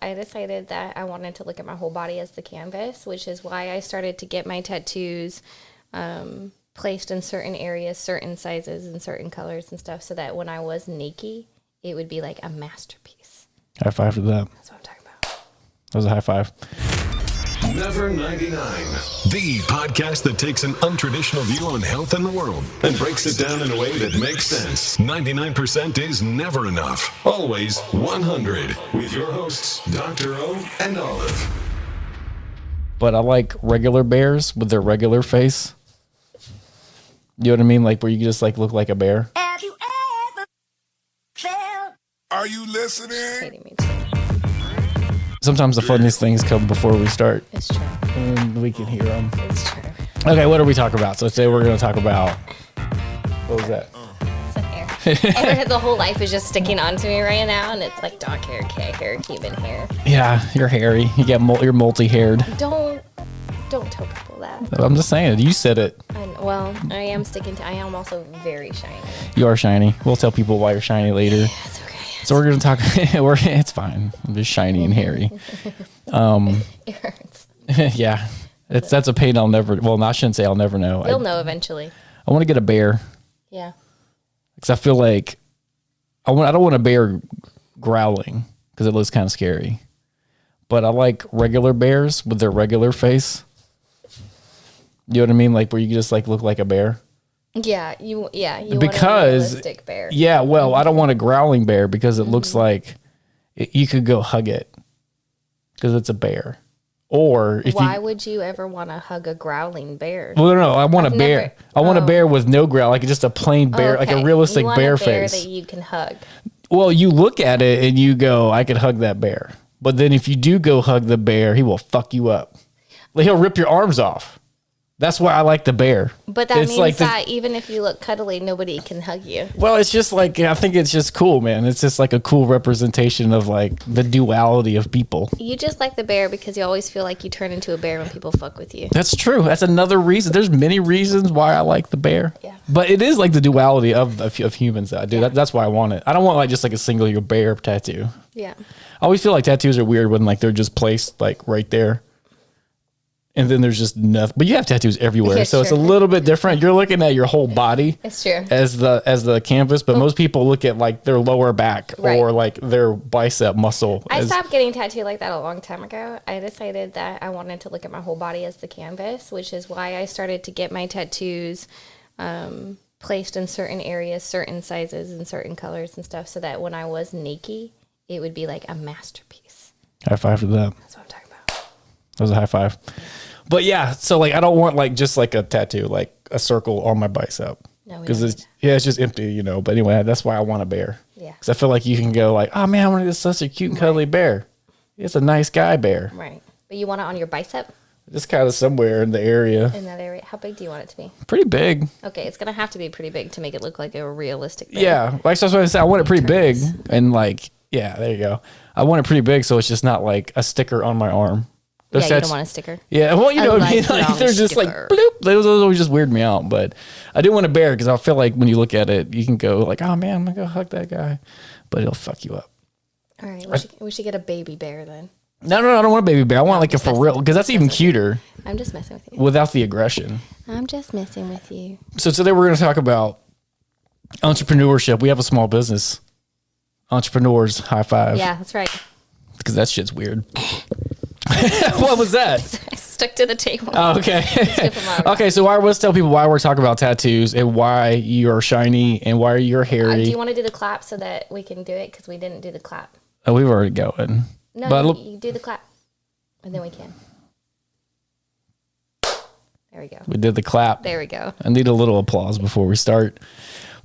I decided that I wanted to look at my whole body as the canvas, which is why I started to get my tattoos placed in certain areas, certain sizes, and certain colors and stuff, so that when I was naked, it would be like a masterpiece. High five to that. That's what I'm talking about. That was a high five. Never 99, the podcast that takes an untraditional view on health and the world and breaks it down in a way that makes sense. 99% is never enough. Always 100 with your hosts, Dr. O and Olive. But I like regular bears with their regular face. You know what I mean? Like where you just like look like a bear. Have you ever felt? Are you listening? Hating me too. Sometimes the funniest things come before we start. It's true. And we can hear them. It's true. Okay, what are we talking about? So today we're going to talk about, what was that? It's the hair. The whole life is just sticking onto me right now, and it's like dog hair, cat hair, human hair. Yeah, you're hairy. You're multi-haired. Don't tell people that. I'm just saying, you said it. Well, I am also very shiny. You are shiny. We'll tell people why you're shiny later. Yeah, it's okay. So we're going to talk, it's fine. I'm just shiny and hairy. It hurts. Yeah, that's a pain I'll never, well, I shouldn't say I'll never know. You'll know eventually. I want to get a bear. Yeah. Because I feel like I don't want a bear growling because it looks kind of scary. But I like regular bears with their regular face. You know what I mean? Like where you just like look like a bear. Yeah, you want a Because realistic bear. Yeah, well, I don't want a growling bear because it looks like you could go hug it because it's a bear. Or if Why would you ever want to hug a growling bear? Well, no, I want a bear. I want a bear with no growl, like just a plain bear, like a realistic you want bear a bear face. that you can hug. Well, you look at it and you go, I could hug that bear. But then if you do go hug the bear, he will fuck you up. Like, he'll rip your arms off. That's why I like the bear. But that means like that even if you look cuddly, nobody can hug you. Well, it's just like, I think it's just cool, man. It's just like a cool representation of like the duality of people. You just like the bear because you always feel like you turn into a bear when people fuck with you. That's true. That's another reason. There's many reasons why I like the bear. Yeah. But it is like the duality of humans that I do. That's why I want it. I don't want like just like a single bear tattoo. Yeah. I always feel like tattoos are weird when like they're just placed like right there. And then there's just nothing. But you have tattoos everywhere. Yeah, so it's a sure. little bit different. You're looking at your whole body. It's true. As the canvas, but most people look at like their lower back Right. or like their bicep muscle. I stopped getting tattooed like that a long time ago. I decided that I wanted to look at my whole body as the canvas, which is why I started to get my tattoos placed in certain areas, certain sizes, and certain colors and stuff, so that when I was naked, it would be like a masterpiece. High five to that. That's what I'm talking about. That was a high five. But yeah, so like I don't want like just like a tattoo, like a circle on my bicep. No, we because don't it's it's just empty, you know. But anyway, that's why I want a bear. Yeah. Because I feel like you can go like, oh man, I want to get such a cute and cuddly bear. It's a nice guy bear. Right. But you want it on your bicep Just kind of somewhere in the area. in that area? How big do you want it to be? Pretty big. Okay, it's going to have to be pretty big to make it look like a realistic bear. Yeah, like so that's what I said. I want it pretty big, and like yeah, there you go. I want it pretty big, so it's just not like a sticker on my arm. Yeah, you don't want a sticker. Yeah, well, you know, what I mean, like, lifelong they're just like sticker. bloop. Those always just weird me out. But I do want a bear because I feel like when you look at it, you can go like, oh man, I'm gonna go hug that guy, but it'll fuck you up. All right, we should get a baby bear then. No, I don't want a baby bear. I want like a for real because that's even cuter I'm just messing with you. without the aggression. I'm just messing with you. So today we're going to talk about entrepreneurship. We have a small business. Entrepreneurs, high five. Yeah, that's right. Because that shit's weird. What was that? I stuck to the table. Oh, okay. Skip 'em out. Okay, so let's tell people why we're talking about tattoos and why you're shiny and why you're hairy. Do you want to do the clap so that we can do it? Because we didn't do the clap. Oh, we've already going. No, But you do the clap, and then we can. There we go. we did the clap. There we go. I need a little applause before we start.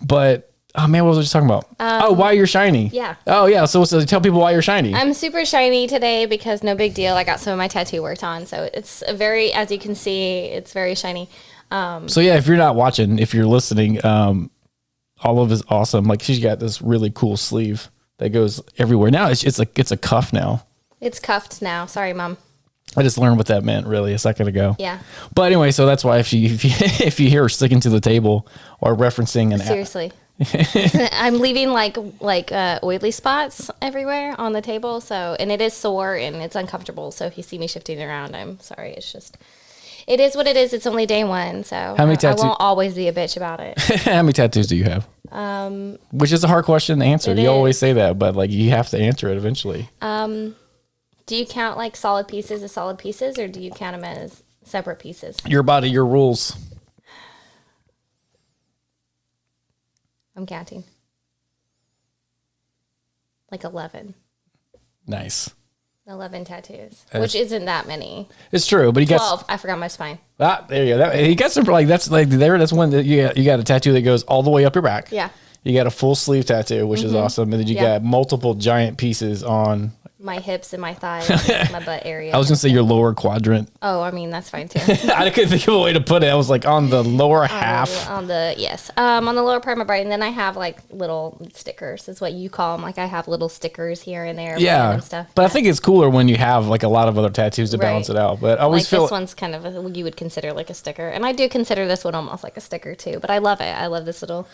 But, oh man, what was I just talking about? Why you're shiny. Yeah. Oh, yeah. So tell people why you're shiny. I'm super shiny today because no big deal. I got some of my tattoo worked on, so it's a very, as you can see, it's very shiny. So yeah, if you're not watching, if you're listening, Olive is awesome. Like she's got this really cool sleeve that goes everywhere. Now it's a cuff now. It's cuffed now. Sorry, Mom. I just learned what that meant really a second ago. Yeah. But anyway, so that's why if you hear her sticking to the table or referencing an Seriously. I'm leaving like oily spots everywhere on the table. So, and it is sore and it's uncomfortable. So if you see me shifting around, I'm sorry. It's just, it is what it is. It's only day one. So How many I won't always be a bitch about it. How many tattoos do you have? Which is a hard question to answer. You always say that, but like you have to answer it eventually. Do you count like solid pieces as solid pieces, or do you count them as separate pieces? Your body, your rules. I'm counting. Like 11. Nice. 11 tattoos, which isn't that many. It's true, but you got 12. I forgot my spine. there you go. You got some like that's like there. That's one that you got a tattoo that goes all the way up your back. Yeah. You got a full sleeve tattoo, which is awesome, and then you got multiple giant pieces on My hips and my thighs, my butt area. I was gonna say your lower quadrant. Oh, I mean that's fine too. I couldn't think of a way to put it. I was like on the lower half. On the lower part of my body, and then I have like little stickers, is what you call them. Like I have little stickers here and there, and stuff. But I think it's cooler when you have like a lot of other tattoos to balance it out. But I always like feel this one's kind of you would consider like a sticker, and I do consider this one almost like a sticker too. But I love it. I love this little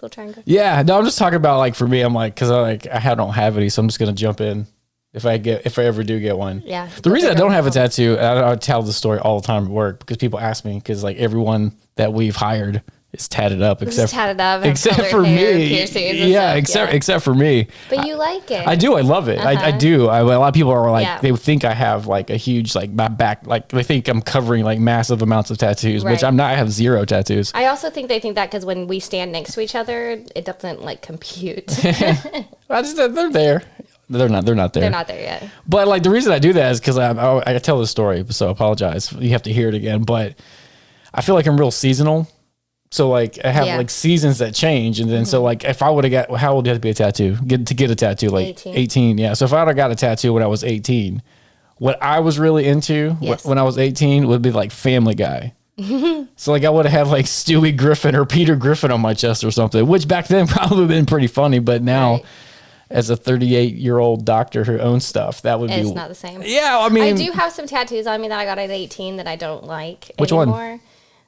triangle. Yeah, no, I'm just talking about like for me. I'm like because I don't have any, so I'm just gonna jump in. If I ever do get one. Yeah. The reason I don't have a tattoo, I tell the story all the time at work because people ask me because like everyone that we've hired is tatted up except for me. Yeah, except for me. But you like it. I do. I love it. I do. A lot of people are like they think I have like a huge like my back like they think I'm covering like massive amounts of tattoos, which I'm not. I have 0 tattoos. I also think they think that because when we stand next to each other, it doesn't like compute. They're there. They're not there. They're not there yet. But like the reason I do that is because I tell the story, so I apologize. You have to hear it again. But I feel like I'm real seasonal. So like I have like seasons that change, and then so like if I would have got how old do you have to be to get a tattoo? Like 18. Yeah. So if I would have got a tattoo when I was 18, what I was really into when I was 18 would be like Family Guy. So like I would have had like Stewie Griffin or Peter Griffin on my chest or something, which back then probably been pretty funny, but now. Right. As a 38-year-old doctor who owns stuff, that would it's not the same. Yeah, I mean, I do have some tattoos on me that I got at 18 that I don't like Which anymore.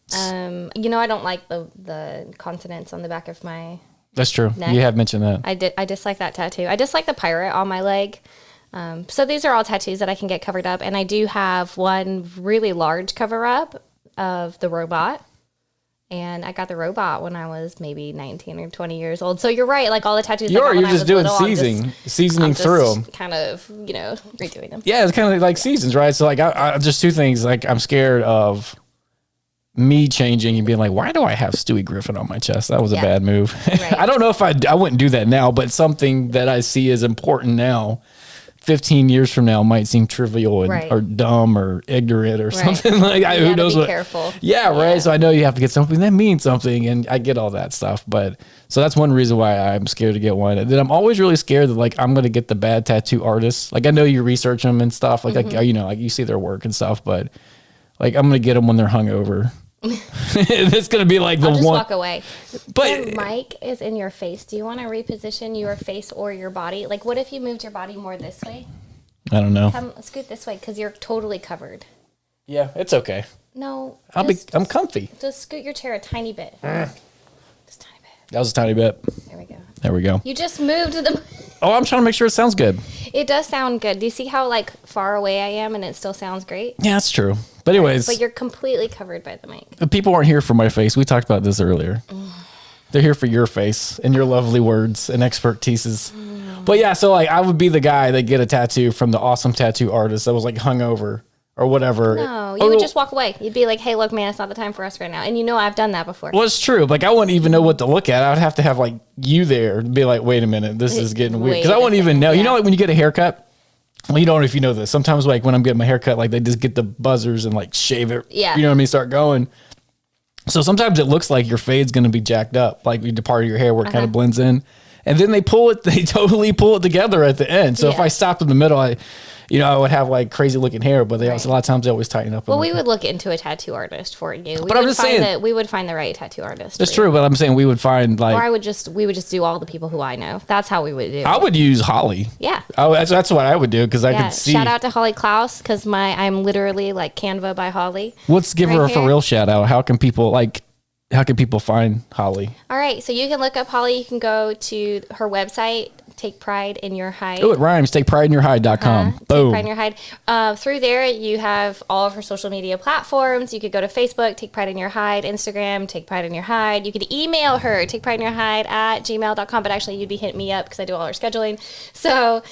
One? I don't like the consonants on the back of my. That's true. Neck. You have mentioned that. I dislike that tattoo. I dislike the pirate on my leg. So these are all tattoos that I can get covered up, and I do have one really large cover up of the robot. And I got the robot when I was maybe 19 or 20 years old. So you're right. Like all the tattoos you're just doing seasoning through them. Kind of, redoing them. Yeah, it's kind of like seasons, right? So like I just 2 things. Like I'm scared of me changing and being like, why do I have Stewie Griffin on my chest? That was a bad move. Right. I don't know if I wouldn't do that now, but something that I see as important now, 15 years from now might seem trivial and, or dumb or ignorant or something like that. Who knows what? Careful. Yeah, right. So I know you have to get something that means something, and I get all that stuff. But so that's one reason why I'm scared to get one. And then I'm always really scared that like I'm going to get the bad tattoo artists. Like I know you research them and stuff. Like, like you see their work and stuff, but like I'm going to get them when they're hungover. It's gonna be like I'll just walk away. But the mic is in your face. Do you want to reposition your face or your body? Like, what if you moved your body more this way? I don't know. Come scoot this way because you're totally covered. Yeah, it's okay. No, I'm comfy. Just scoot your chair a tiny bit. Just a tiny bit. That was a tiny bit. There we go. You just moved the. Oh, I'm trying to make sure it sounds good. It does sound good. Do you see how like far away I am and it still sounds great? Yeah, that's true. But anyways. But you're completely covered by the mic. People aren't here for my face. We talked about this earlier. They're here for your face and your lovely words and expertises. But yeah, so like I would be the guy that get a tattoo from the awesome tattoo artist that was like hungover or whatever. No, you would just walk away. You'd be like, hey, look, man, it's not the time for us right now. And I've done that before. Well, it's true. Like I wouldn't even know what to look at. I would have to have like you there to be like, wait a minute, this is getting weird. Because I wouldn't even know. Yeah. Like when you get a haircut, well, you don't know if you know this. Sometimes like when I'm getting my haircut, like they just get the buzzers and like shave it. Yeah. You know what I mean? Start going. So sometimes it looks like your fade's going to be jacked up, like the part of your hair where it kind of blends in. And then they totally pull it together at the end. So if I stopped in the middle, I would have like crazy looking hair, but a lot of times they always tighten up. Well, we would look into a tattoo artist for you. But I'm just saying that we would find the right tattoo artist. That's true, but I'm saying we would find like. Or we would just do all the people who I know. That's how we would do. I would use Holly. Yeah. That's what I would do because I could see. Shout out to Holly Klaus because I'm literally like Canva by Holly. Let's give her a for real shout out. How can people like? how can people find Holly? All right, so you can look up Holly. You can go to her website, Take Pride in Your Hide. Oh, it rhymes. TakePrideInYourHide.com. Boom. Take Pride in Your Hide. Through there, you have all of her social media platforms. You could go to Facebook, Take Pride in Your Hide, Instagram, Take Pride in Your Hide. You could email her, TakePrideInYourHide@gmail.com, but actually you'd be hitting me up because I do all her scheduling. So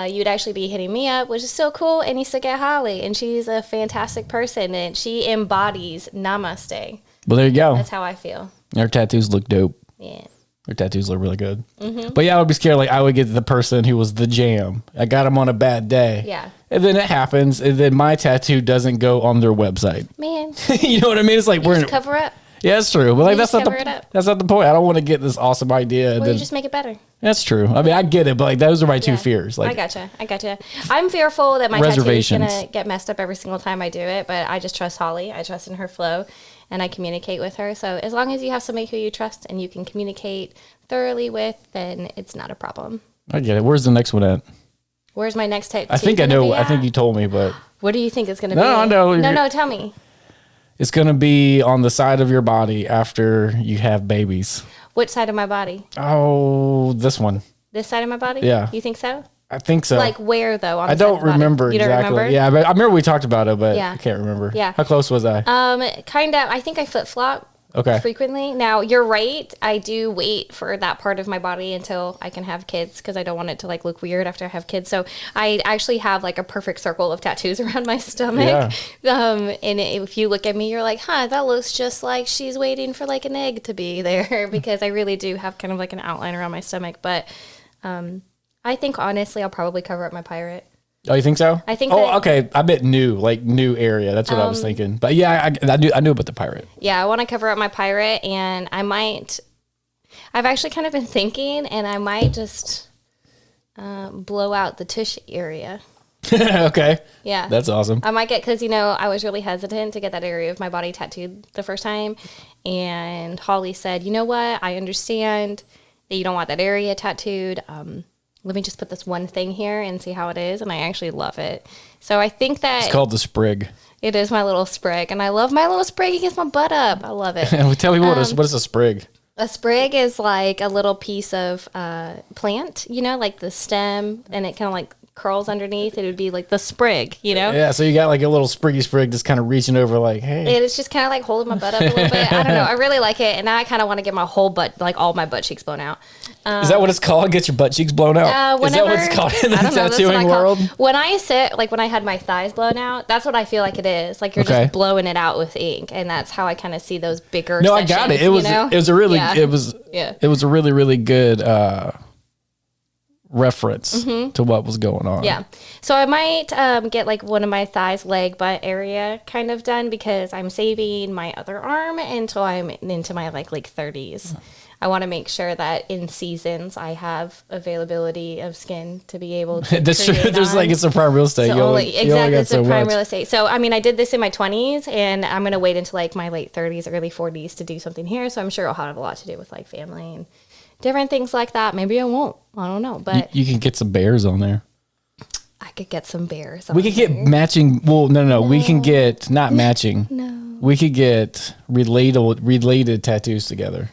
you'd actually be hitting me up, which is so cool. And you still get Holly, and she's a fantastic person, and she embodies Namaste. Well, there you go. That's how I feel. Her tattoos look dope. Yeah. Her tattoos look really good. But yeah, I would be scared. Like I would get the person who was the jam. I got him on a bad day. Yeah. And then it happens, and then my tattoo doesn't go on their website. Man, You know what I mean? It's like just cover up. Yeah, that's true. But like just that's not cover it the up. that's not the point. I don't want to get this awesome idea. And Or then, you just make it better. that's true. I mean, I get it, but like those are my two Yeah. fears. Like I gotcha. I'm fearful that my tattoo is Reservations. gonna get messed up every single time I do it, but I just trust Holly. I trust in her flow, and I communicate with her. So as long as you have somebody who you trust and you can communicate thoroughly with, then it's not a problem. I get it. Where's the next one at? Where's my next tattoo? I think I gonna know. be I think at? you told me, but What do you think it's gonna be? No, I know. No, tell me. it's gonna be on the side of your body after you have babies. Which side of my body? Oh, this one. This side of my body? Yeah. You think so? I think so. Like where though? On I the side don't of the body? remember You don't exactly. remember? Yeah, but I remember we talked about it, but Yeah. I can't remember. Yeah. How close was I? Kind of. I think I flip flop. Okay. Frequently. Now, you're right. I do wait for that part of my body until I can have kids because I don't want it to like look weird after I have kids. So I actually have like a perfect circle of tattoos around my stomach. And if you look at me, you're like, huh, that looks just like she's waiting for like an egg to be there because I really do have kind of like an outline around my stomach. But I think honestly, I'll probably cover up my pirate. Oh, you think so? I think Oh, that- okay. I bet new area. That's what I was thinking. But yeah, I knew about the pirate. Yeah, I want to cover up my pirate, and I've actually kind of been thinking, and I might just blow out the tush area. Okay. Yeah. That's awesome. I might get, because, I was really hesitant to get that area of my body tattooed the first time. And Holly said, you know what? I understand that you don't want that area tattooed. Let me just put this one thing here and see how it is. And I actually love it. So I think that It's called the sprig. it is my little sprig. And I love my little sprig. It gets my butt up. I love it. And tell me what is a sprig? A sprig is like a little piece of plant, like the stem, and it kind of like curls underneath. It would be like the sprig, Yeah, so you got like a little spriggy sprig just kind of reaching over like, hey. And it's just kind of like holding my butt up a little bit. I don't know. I really like it. And now I kind of want to get my whole butt, like all my butt cheeks blown out. Is that what it's called? Get your butt cheeks blown out? Is that what it's called in the I don't know, that's what I tattooing call- world? When I sit, like when I had my thighs blown out, that's what I feel like it is. Like you're Okay. just blowing it out with ink. And that's how I kind of see those bigger No, I got it. It was a really Yeah. it was Yeah. it was a really, really good reference to what was going on. Mm-hmm. Yeah. So I might get like one of my thighs, leg, butt area kind of done because I'm saving my other arm until I'm into my like late 30s. I want to make sure that in seasons I have availability of skin to be able to. That's true. create There's on. like it's a prime real estate. So You only, only got it's so a prime much. real estate. So, I mean, I did this in my 20s and I'm going to wait until like my late 30s, early 40s to do something here. So I'm sure it'll have a lot to do with like family and different things like that. Maybe I won't. I don't know. But You can get some bears on there. I could get some bears. We could get matching. Well, no. We can get not matching. No. We could get related tattoos together.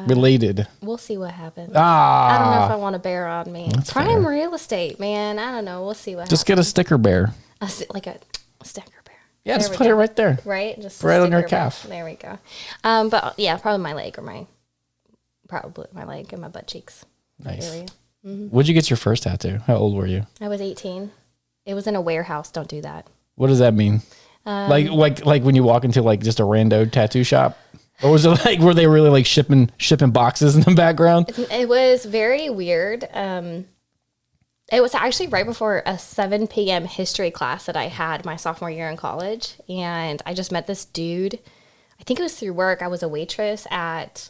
Related. We'll see what happens. I don't know if I want a bear on me. Prime fair. real estate, man. I don't know. We'll see what Just get a sticker bear. happens. Like a sticker bear. Yeah, There just we put go. it right there. Right? Just a Right on your sticker bear. calf. There we go. But yeah, probably my leg or probably my leg and my butt cheeks. Nice. Area. Where'd you get your first tattoo? How old were you? I was 18. It was in a warehouse. Don't do that. What does that mean? Like when you walk into like just a rando tattoo shop, or was it like were they really like shipping boxes in the background? It was very weird. It was actually right before a 7 p.m. history class that I had my sophomore year in college. And I just met this dude. I think it was through work. I was a waitress at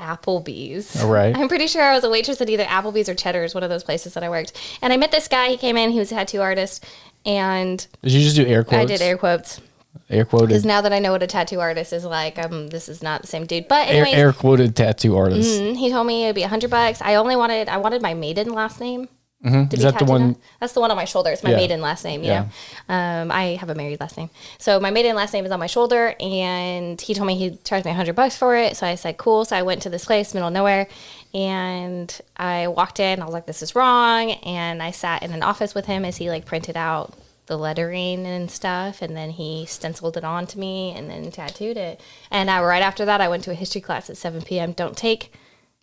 Applebee's. All right. I'm pretty sure I was a waitress at either Applebee's or Cheddar's, one of those places that I worked. And I met this guy. He came in. He was a tattoo artist. And Did you just do air quotes? I did air quotes. Air quoted. Because now that I know what a tattoo artist is like, this is not the same dude. But anyways, Air quoted tattoo artist. he told me it'd be $100. I wanted my maiden last name. To Is that the tattooed one? on. That's the one on my shoulder. It's my Yeah. maiden last name. Yeah. I have a married last name. So my maiden last name is on my shoulder, and he told me he'd charge me $100 for it. So I said, cool. So I went to this place, middle of nowhere, and I walked in. I was like, this is wrong. And I sat in an office with him as he like printed out the lettering and stuff, and then he stenciled it onto me and then tattooed it. And right after that, I went to a history class at 7 p.m. Don't take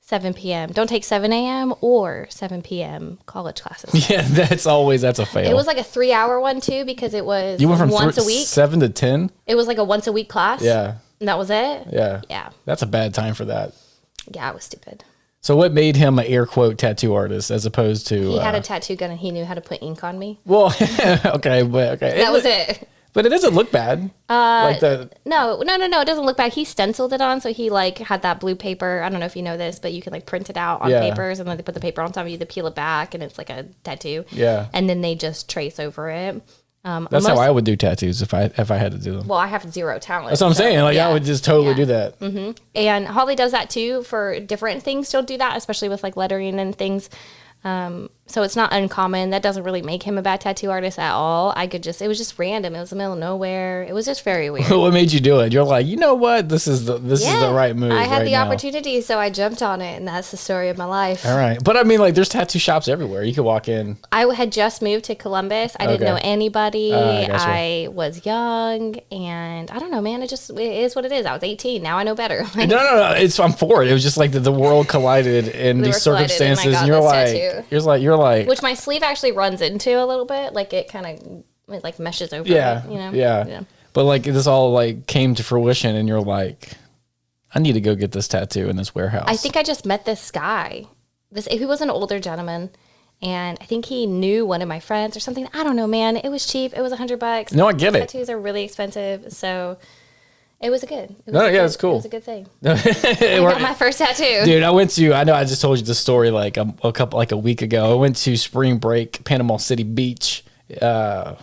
7 p.m. Don't take 7 a.m. or 7 p.m. college classes. Yeah, that's a fail. It was like a 3-hour one too, because it was you went from once a week. 7 to 10. It was like a once a week class. Yeah, And that was it. yeah, Yeah. That's a bad time for that. Yeah, it was stupid. So what made him an air quote tattoo artist as opposed to? He had a tattoo gun and he knew how to put ink on me. Well, okay. That was it. But it doesn't look bad. Like the No. It doesn't look bad. He stenciled it on, so he like had that blue paper. I don't know if you know this, but you can like print it out on Yeah. papers, and then they put the paper on top of you. They peel it back, and it's like a tattoo. Yeah. And then they just trace over it. that's how I would do tattoos if I had to do them. Well, I have zero talent. That's what I'm saying. Like yeah. I would just totally Yeah. do that. And Holly does that too for different things. She'll do that, especially with like lettering and things. So it's not uncommon. That doesn't really make him a bad tattoo artist at all. It was just random. It was in the middle of nowhere. It was just very weird. What made you do it? You're like, you know what? This is the right move. I had right the now. opportunity, so I jumped on it, and that's the story of my life. All right, but I mean, like, there's tattoo shops everywhere. You could walk in. I had just moved to Columbus. I didn't Okay. know anybody. Gotcha. I was young, it I don't know, man. It is what it is. I was 18. Now I know better. Like, No. I'm for it. It was just like the world collided in We these were collided, and I circumstances, got and you're this like, tattoo. which my sleeve actually runs into a little bit. Like it kind of like meshes over. yeah, it, you know? yeah. But like this all like came to fruition, and you're like, I need to go get this tattoo in this warehouse. I think I just met this guy. He was an older gentleman, and I think he knew one of my friends or something. I don't know, man. It was cheap. It was $100. No, I get it. Tattoos are really expensive, so it was it's cool. It was a good thing. I got my first tattoo. Dude, I know I just told you the story like a week ago. I went to spring break, Panama City Beach, and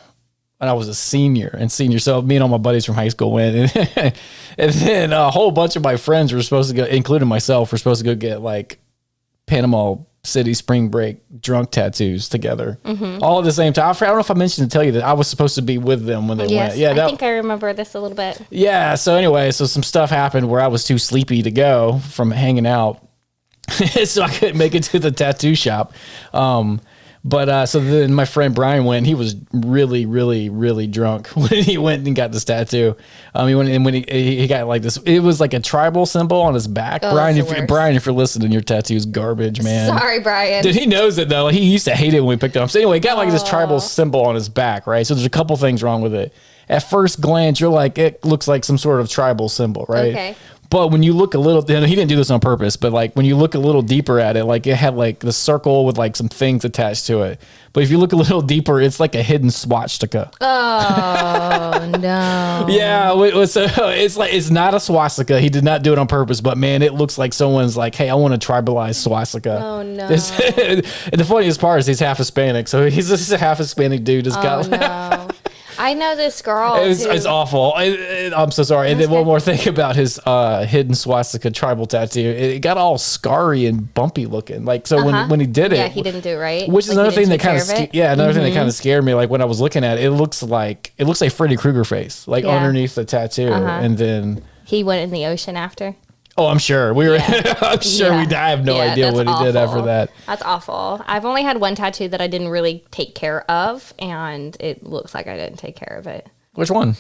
I was a senior. So me and all my buddies from high school went, and then a whole bunch of my friends were supposed to go, including myself, were supposed to go get like Panama City spring break drunk tattoos together, all at the same time. I don't know if I mentioned to tell you that I was supposed to be with them when they went. Yeah, I think I remember this a little bit. Yeah. So anyway, some stuff happened where I was too sleepy to go from hanging out, so I couldn't make it to the tattoo shop. But so then my friend Brian went. He was really, really, really drunk when he went and got this tattoo. He went and when he got like this, it was like a tribal symbol on his back. Oh, Brian, that's the worst. Brian, if you're listening, your tattoo's garbage, man. Sorry, Brian. Dude, he knows it though. He used to hate it when we picked it up. So anyway, he got like this tribal symbol on his back, right? So there's a couple things wrong with it. At first glance, you're like, it looks like some sort of tribal symbol, right? Okay. But when you look a little, and he didn't do this on purpose, but like when you look a little deeper at it, like it had like the circle with like some things attached to it. But if you look a little deeper, it's like a hidden swastika. Oh no! Yeah, so it's not a swastika. He did not do it on purpose, but man, it looks like someone's like, hey, I want to tribalize swastika. Oh no! And the funniest part is he's half Hispanic, so he's just a half Hispanic dude. No! I know this girl. It's awful. I'm so sorry. And then one more thing about his hidden swastika tribal tattoo. It got all scarry and bumpy looking. Like so when he did it, Yeah, he didn't do it right. Which is Like, another he thing didn't that kind of take care of it. another thing that kind of scared me. Like when I was looking at it, it looks like Freddy Krueger face, like Yeah. underneath the tattoo, and then. He went in the ocean after. Oh, I'm sure we were. Yeah. I'm sure Yeah. I have no idea that's what he did after awful. that. That's awful. I've only had one tattoo that I didn't really take care of, and it looks like I didn't take care of it. Which one?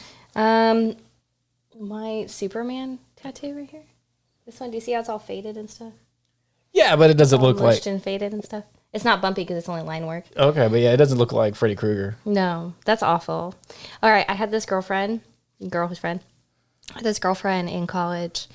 My Superman tattoo right here. This one. Do you see how it's all faded and stuff? Yeah, but it doesn't All look like. mushed and faded and stuff. It's not bumpy because it's only line work. Okay, but yeah, it doesn't look like Freddy Krueger. No, that's awful. All right, I had this girlfriend in college,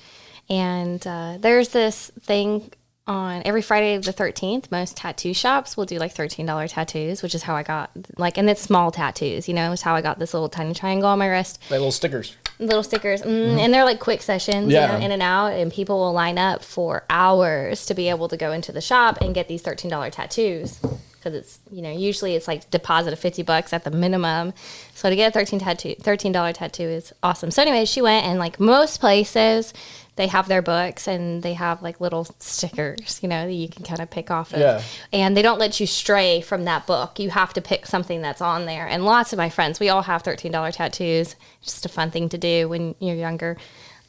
and there's this thing on every Friday the 13th. Most tattoo shops will do like $13 tattoos, which is how I got and it's small tattoos. It's how I got this little tiny triangle on my wrist. Like little stickers. Little stickers, and they're like quick sessions, Yeah. in and out, and people will line up for hours to be able to go into the shop and get these $13 tattoos because it's usually it's like deposit of $50 at the minimum. So to get a $13 tattoo is awesome. So anyway, she went, and like most places, they have their books and they have like little stickers, you know, that you can kind of pick off of. Yeah. And they don't let you stray from that book. You have to pick something that's on there. And lots of my friends, we all have $13 tattoos. Just a fun thing to do when you're younger.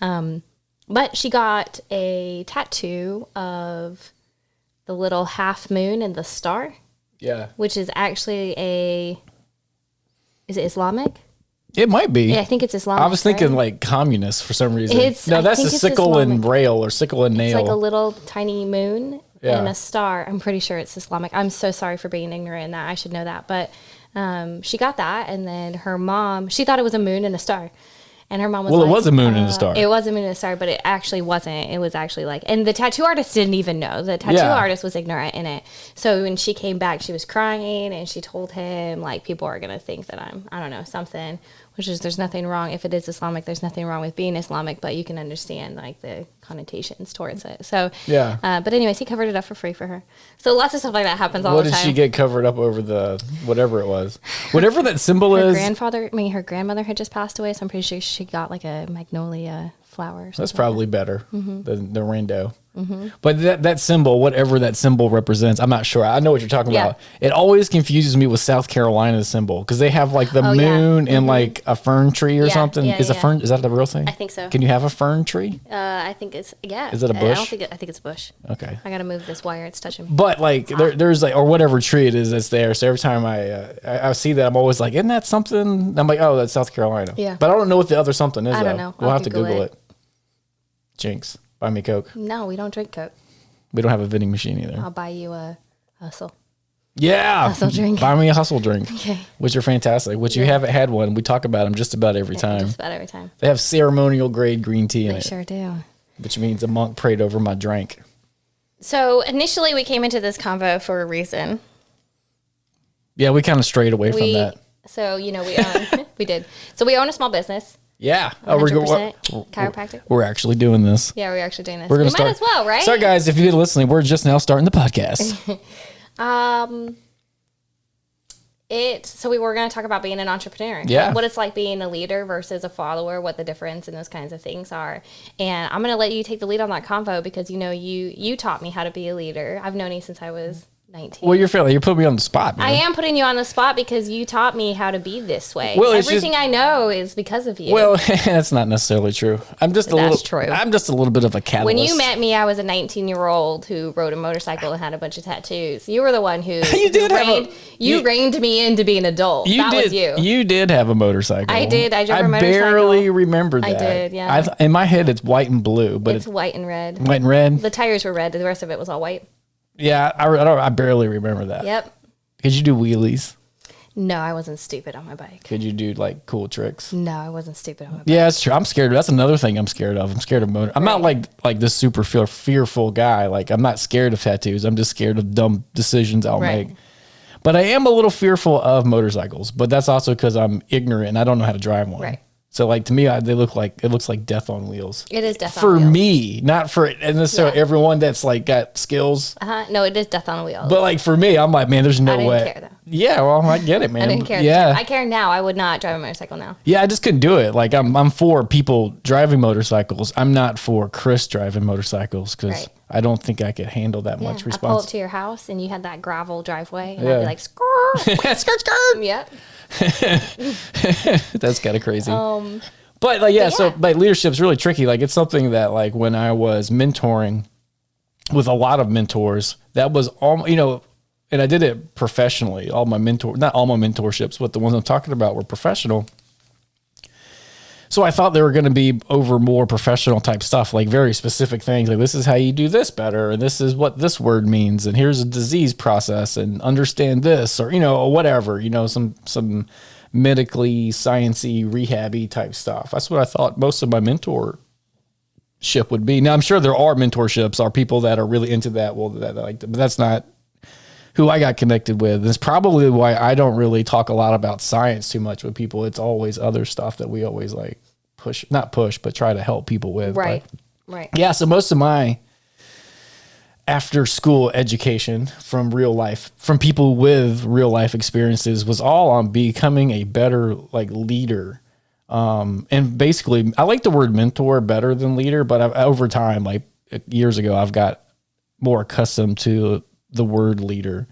But she got a tattoo of the little half moon and the star, Yeah. which is actually is it Islamic? It might be. Yeah, I think it's Islamic. I was thinking right? like communist for some reason. I That's a think it's sickle and Islamic. rail or sickle and nail. It's like a little tiny moon Yeah. and a star. I'm pretty sure it's Islamic. I'm so sorry for being ignorant in that. I should know that. But she got that, and then her mom, she thought it was a moon and a star. And her mom was Well, like, it was a moon and a star. It was a moon and a star, but it actually wasn't. It was actually like, and the tattoo artist didn't even know. The tattoo Yeah. artist was ignorant in it. So when she came back, she was crying, and she told him, like, people are going to think that I don't know, something, which is, there's nothing wrong. If it is Islamic, there's nothing wrong with being Islamic, but you can understand, like, the connotations towards it. So, Yeah. But anyways, he covered it up for free for her. So lots of stuff like that happens all What the did time. she get covered up over the whatever it was? Whatever that symbol Her is. her grandmother had just passed away, so I'm pretty sure she got like a magnolia flower. Or That's something probably better Mm-hmm. than the rainbow. But that symbol, whatever that symbol represents, I'm not sure. I know what you're talking Yeah. about. It always confuses me with South Carolina's symbol because they have like the Oh, yeah. moon and like a fern tree or Yeah, something. yeah, Is a yeah. fern? Is that the real thing? I think so. Can you have a fern tree? I think it's Is it a I bush? think it's a bush. Okay. I gotta move this wire. It's touching. But like there's like or whatever tree it is that's there. So every time I see that, I'm always like, isn't that something? I'm like, oh, that's South Carolina. Yeah. But I don't know what the other something is. I don't though. know. We'll I'll have to Google Google it. it. Jinx, buy me Coke. No, we don't drink Coke. We don't have a vending machine either. I'll buy you a hustle. Yeah. Hustle drink. Buy me a hustle drink. Okay. Which are fantastic. Which you haven't had one. We talk about them just about every time. Just about every time. They have ceremonial grade green tea in They it, sure do. which means a monk prayed over my drink. So initially, we came into this convo for a reason. Yeah, we kind of strayed away from that. So we own we did. So we own a small business. Yeah. 100% chiropractic. We're actually doing this. Yeah, we're actually doing this. We're We gonna start. might as well, right? Sorry, guys, if you've been listening, we're just now starting the podcast. So we were going to talk about being an entrepreneur. Yeah. Like what it's like being a leader versus a follower, what the difference in those kinds of things are. And I'm going to let you take the lead on that convo because, you taught me how to be a leader. I've known you since I was 19. Well, you're putting me on the spot, man. I am putting you on the spot because you taught me how to be this way. Well, it's Everything I know is because of you. Well, that's not necessarily true. I'm just That's true. I'm just a little bit of a catalyst. when you met me, I was a 19-year-old who rode a motorcycle and had a bunch of tattoos. You were the one who You did have a- you- reined me in to be an adult. That was you. You did have a motorcycle. I did. I drove a motorcycle. barely remember that. I did, yeah. In my head, it's white and blue, but It's white and red. white and red. The tires were red. The rest of it was all white. Yeah, I barely remember that. Yep. Could you do wheelies? No, I wasn't stupid on my bike. Could you do like cool tricks? No, I wasn't stupid on my bike. Yeah, that's true. I'm scared. That's another thing I'm scared of. I'm scared of motor. I'm not like this super fearful guy. Like I'm not scared of tattoos. I'm just scared of dumb decisions I'll Right. make. But I am a little fearful of motorcycles. But that's also because I'm ignorant and I don't know how to drive one. Right. So like to me, it looks like death on wheels. It is death For on wheels. me, not for necessarily Yeah. everyone that's like got skills. No, it is death on wheels. But like for me, I'm like, man, there's no I didn't way. care, though. Yeah, well, I get it, man. I didn't care. Yeah, I care now. I would not drive a motorcycle now. yeah, I just couldn't do it. Like I'm for people driving motorcycles. I'm not for Chris driving motorcycles because Right. I don't think I could handle that much I pull up response. to your house and you had that gravel driveway, and I'd Yeah. be like, "Skrrr." skirt, skirt. Yep. That's kind of crazy. But like, yeah, so yeah. like leadership's really tricky. Like it's something that like when I was mentoring with a lot of mentors, that was all, and I did it professionally. Not all my mentorships, but the ones I'm talking about were professional. So I thought they were going to be over more professional type stuff, like very specific things. Like this is how you do this better. And this is what this word means. And here's a disease process and understand this or, or whatever, some medically sciencey rehabby type stuff. That's what I thought most of my mentorship would be. Now I'm sure there are mentorships, are people that are really into that. Well, but that's not who I got connected with. It's probably why I don't really talk a lot about science too much with people. It's always other stuff that we always like not push, but try to help people with. Right. But Right. yeah. So most of my after school education from real life, from people with real life experiences was all on becoming a better like leader And basically, I like the word mentor better than leader, but over time, like years ago, I've got more accustomed to the word leader.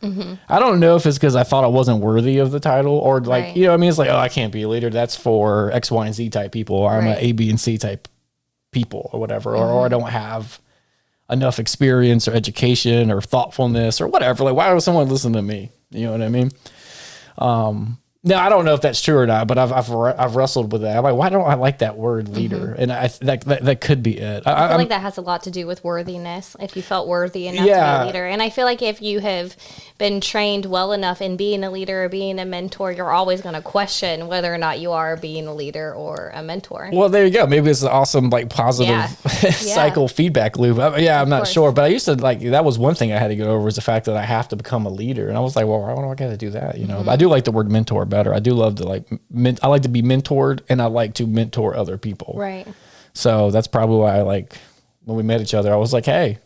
I don't know if it's because I thought I wasn't worthy of the title or like, Right. you know what I mean? It's like, oh, I can't be a leader. That's for X, Y, and Z type people. Or I'm Right. a A, B, and C type people or whatever. Or I don't have enough experience or education or thoughtfulness or whatever. Like, why would someone listen to me? You know what I mean? Now, I don't know if that's true or not, but I've wrestled with that. I'm like, why don't I like that word leader? And that could be it. I feel like that has a lot to do with worthiness. If you felt worthy enough to be Yeah. a leader, and I feel like if you have been trained well enough in being a leader or being a mentor, you're always going to question whether or not you are being a leader or a mentor. Well, there you go. Maybe it's an awesome, like, positive Yeah. cycle feedback loop. I'm not course. sure, but I used to like that was one thing I had to get over was the fact that I have to become a leader, and I was like, well, why do I got to do that? You know, But I do like the word mentor better. I do love to like, I like to be mentored, and I like to mentor other people. Right. So that's probably why I like when we met each other. I was like, hey,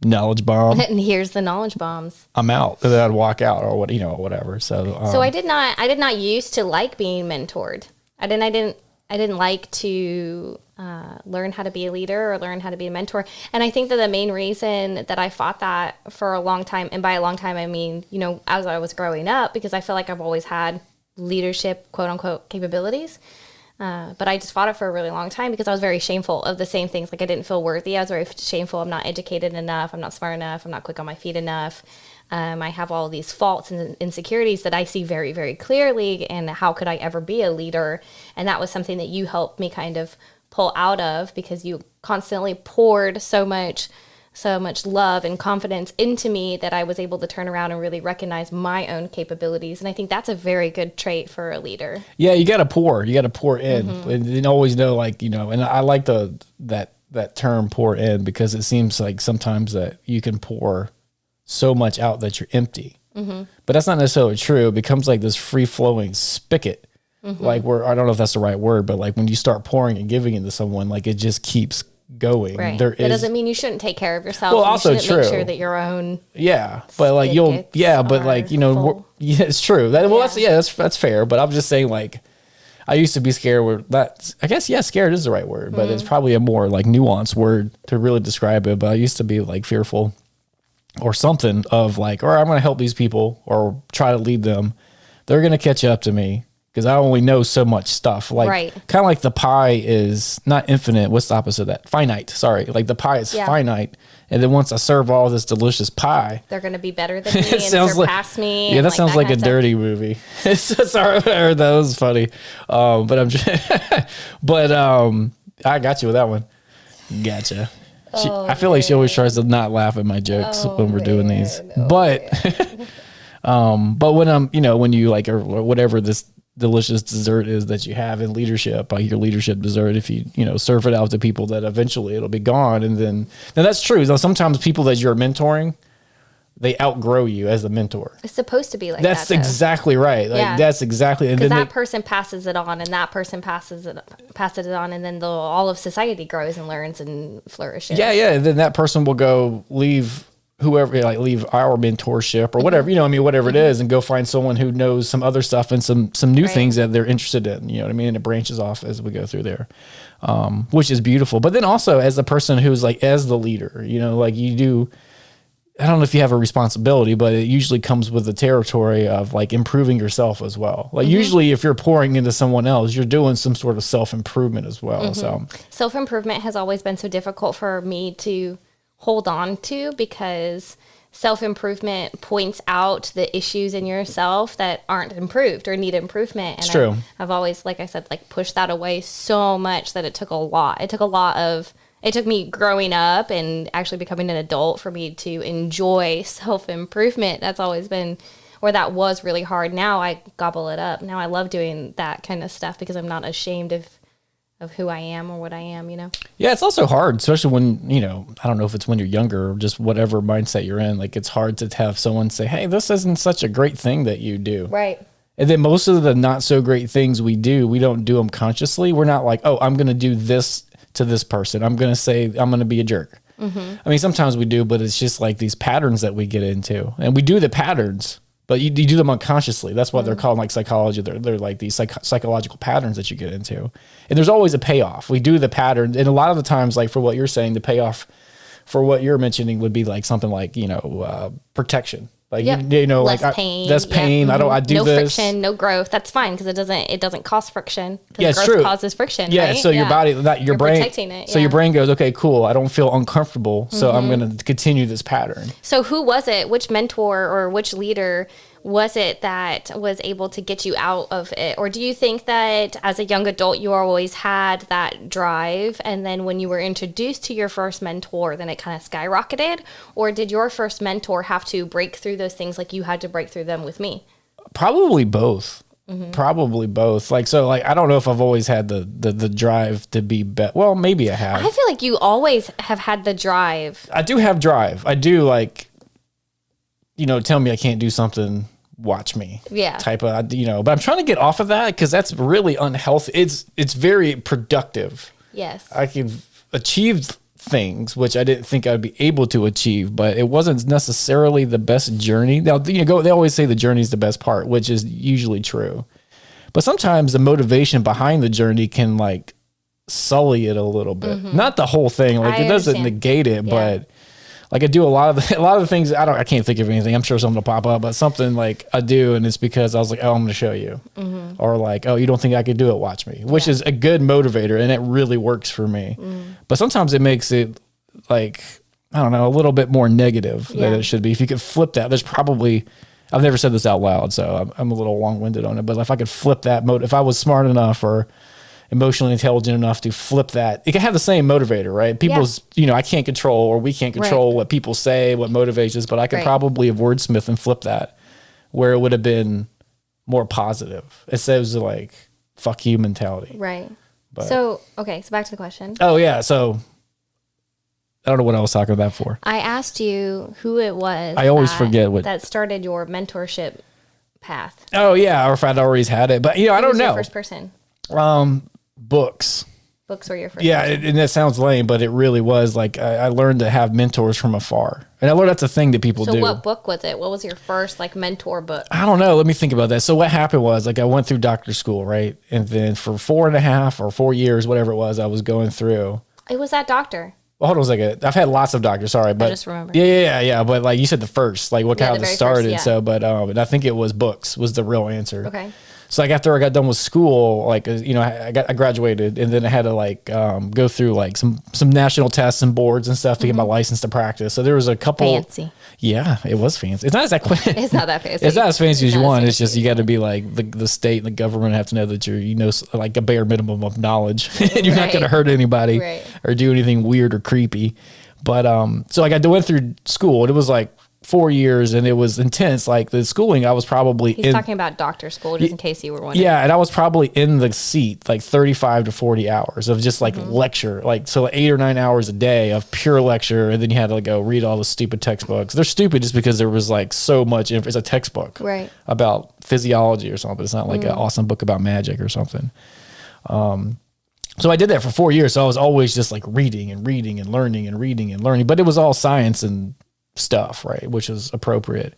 knowledge bomb, And here's the knowledge bombs. I'm out. And then I'd walk out or what, whatever. So So I did not used to like being mentored. I didn't like to learn how to be a leader or learn how to be a mentor. And I think that the main reason that I fought that for a long time, and by a long time I mean, you know, as I was growing up, because I feel like I've always had leadership, quote unquote, capabilities. But I just fought it for a really long time because I was very shameful of the same things. Like I didn't feel worthy. I was very shameful. I'm not educated enough. I'm not smart enough. I'm not quick on my feet enough. I have all these faults and insecurities that I see very, very clearly. And how could I ever be a leader? And that was something that you helped me kind of pull out of because you constantly poured so much love and confidence into me that I was able to turn around and really recognize my own capabilities. And I think that's a very good trait for a leader. yeah, you got to pour in and always know, like, you know, and I like that term pour in because it seems like sometimes that you can pour so much out that you're empty, but that's not necessarily true. It becomes like this free flowing spigot. Like I don't know if that's the right word, but like when you start pouring and giving into someone, like it just keeps going. Right. There That is, doesn't mean you shouldn't take care of yourself. Well, You also shouldn't make true. sure that your own yeah, but like spigots but like, you know, full. yeah, it's true. That's fair. But I'm just saying, like, I used to be scared where I guess, yeah, scared is the right word, but it's probably a more like nuanced word to really describe it. But I used to be like fearful or something of like, or I'm going to help these people or try to lead them. They're going to catch up to me because I only know so much stuff. Like, Right. kind of like the pie is not infinite. What's the opposite of that? Finite. Sorry. Like the pie is Yeah. finite. And then once I serve all this delicious pie, they're going to be better than me and sounds like- surpass me. yeah, and that sounds like a kind of stuff. dirty movie. Sorry, I heard that was funny. But I'm just, I got you with that one. Gotcha. I feel like she always tries to not laugh at my jokes when we're doing these. But when I'm, you know, when you like, or whatever this delicious dessert is that you have in leadership, like your leadership dessert, if you know, serve it out to people, that eventually it'll be gone. And then, now that's true. Though sometimes people that you're mentoring, they outgrow you as a mentor. It's supposed to be like That's that. though. exactly right. Like Yeah. that's exactly. And Because then that person passes it on, and that person passes it on, and then all of society grows and learns and flourishes. yeah. And then that person will go leave whoever, like leave our mentorship or whatever, you know what I mean, whatever it is, and go find someone who knows some other stuff and some new Right. things that they're interested in, you know what I mean? And it branches off as we go through there, which is beautiful. But then also as a person who's like, as the leader, you know, like you do, I don't know if you have a responsibility, but it usually comes with the territory of like improving yourself as well. Like usually if you're pouring into someone else, you're doing some sort of self-improvement as well. So Self-improvement has always been so difficult for me to hold on to because self-improvement points out the issues in yourself that aren't improved or need improvement. And It's true. I've always, like I said, like pushed that away so much that it took a lot. It took me growing up and actually becoming an adult for me to enjoy self-improvement. That's always been, or that was really hard. Now I gobble it up. Now I love doing that kind of stuff because I'm not ashamed of who I am or what I am, you know? yeah, it's also hard, especially when, you know, I don't know if it's when you're younger or just whatever mindset you're in. Like it's hard to have someone say, hey, this isn't such a great thing that you do. Right. And then most of the not so great things we don't do them consciously. We're not like, oh, I'm going to do this to this person. I'm going to say, I'm going to be a jerk. I mean, sometimes we do, but it's just like these patterns that we get into, and we do the patterns but you do them unconsciously. That's what they're called, like psychology. They're like these psychological patterns that you get into, and there's always a payoff. We do the pattern, and a lot of the times, like for what you're saying, the payoff for what you're mentioning would be like something like protection. Like less like pain, less pain. I do no this. friction, no growth. That's fine because it doesn't cause friction. Yeah, it's growth true. Causes friction. Yeah, right? so your body, your You're brain, protecting it. So your brain goes, okay, cool. I don't feel uncomfortable, so I'm going to continue this pattern. So who was it? Which mentor or which leader was it that was able to get you out of it? Or do you think that as a young adult, you always had that drive, and then when you were introduced to your first mentor, then it kind of skyrocketed? Or did your first mentor have to break through those things like you had to break through them with me? Probably both. Probably both. Like, so like, I don't know if I've always had the drive to be better. Well, maybe I have. I feel like you always have had the drive. I do have drive. I do like, tell me I can't do something, watch me. Yeah. Type of, but I'm trying to get off of that because that's really unhealthy. It's very productive. Yes. I can achieve things which I didn't think I'd be able to achieve, but it wasn't necessarily the best journey. Now, they always say the journey is the best part, which is usually true. But sometimes the motivation behind the journey can like sully it a little bit. Not the whole thing. Like it doesn't negate it, but like I do a lot of the things. I can't think of anything. I'm sure something will pop up, but something like I do, and it's because I was like, oh, I'm going to show you, or like, oh, you don't think I could do it? Watch me, which is a good motivator, and it really works for me. But sometimes it makes it like, I don't know, a little bit more negative than it should be. If you could flip that, there's probably, I've never said this out loud, so I'm a little long-winded on it. But if I could flip that if I was smart enough or emotionally intelligent enough to flip that, it can have the same motivator, right? People's, I can't control, or we can't control what people say, what motivates us, but I could probably have wordsmith and flip that where it would have been more positive. It says like, fuck you mentality. Right. But, so back to the question. Oh yeah. So I don't know what I was talking about for. I asked you who it was. I always forget that started your mentorship path. Oh yeah. Or if I'd always had it, but I don't know. Your first person. Books. Books were your first. Yeah, and that sounds lame, but it really was. Like I learned to have mentors from afar, and I learned that's a thing that people do. So what book was it? What was your first like mentor book? I don't know. Let me think about that. So what happened was like I went through doctor school, right, and then for 4.5 or 4 years, whatever it was, I was going through. It was that doctor. Well, hold on a second. I've had lots of doctors. Sorry, but I just remember. Yeah. But like you said, the first, like what how it started. First, So, but and I think it was books was the real answer. Okay. So like after I got done with school, like I graduated, and then I had to like go through like some national tests and boards and stuff to get my license to practice. So there was a couple. Fancy. Yeah, it was fancy. It's not as that. It's not that fancy. It's not as fancy as you want. It's just you got to be like the state and the government have to know that you're like a bare minimum of knowledge, and you're not going to hurt anybody or do anything weird or creepy. But so like I went through school, and it was like 4 years, and it was intense. Like the schooling, I was probably He's talking about doctor school, just in case you were wondering. Yeah, and I was probably in the seat like 35 to 40 hours of just like lecture, like so 8 or 9 hours a day of pure lecture, and then you had to go read all the stupid textbooks. They're stupid just because there was like so much. It's a textbook about physiology or something. It's not like an awesome book about magic or something. So I did that for 4 years. So I was always just like reading and reading and learning and reading and learning, but it was all science and stuff, right? Which was appropriate.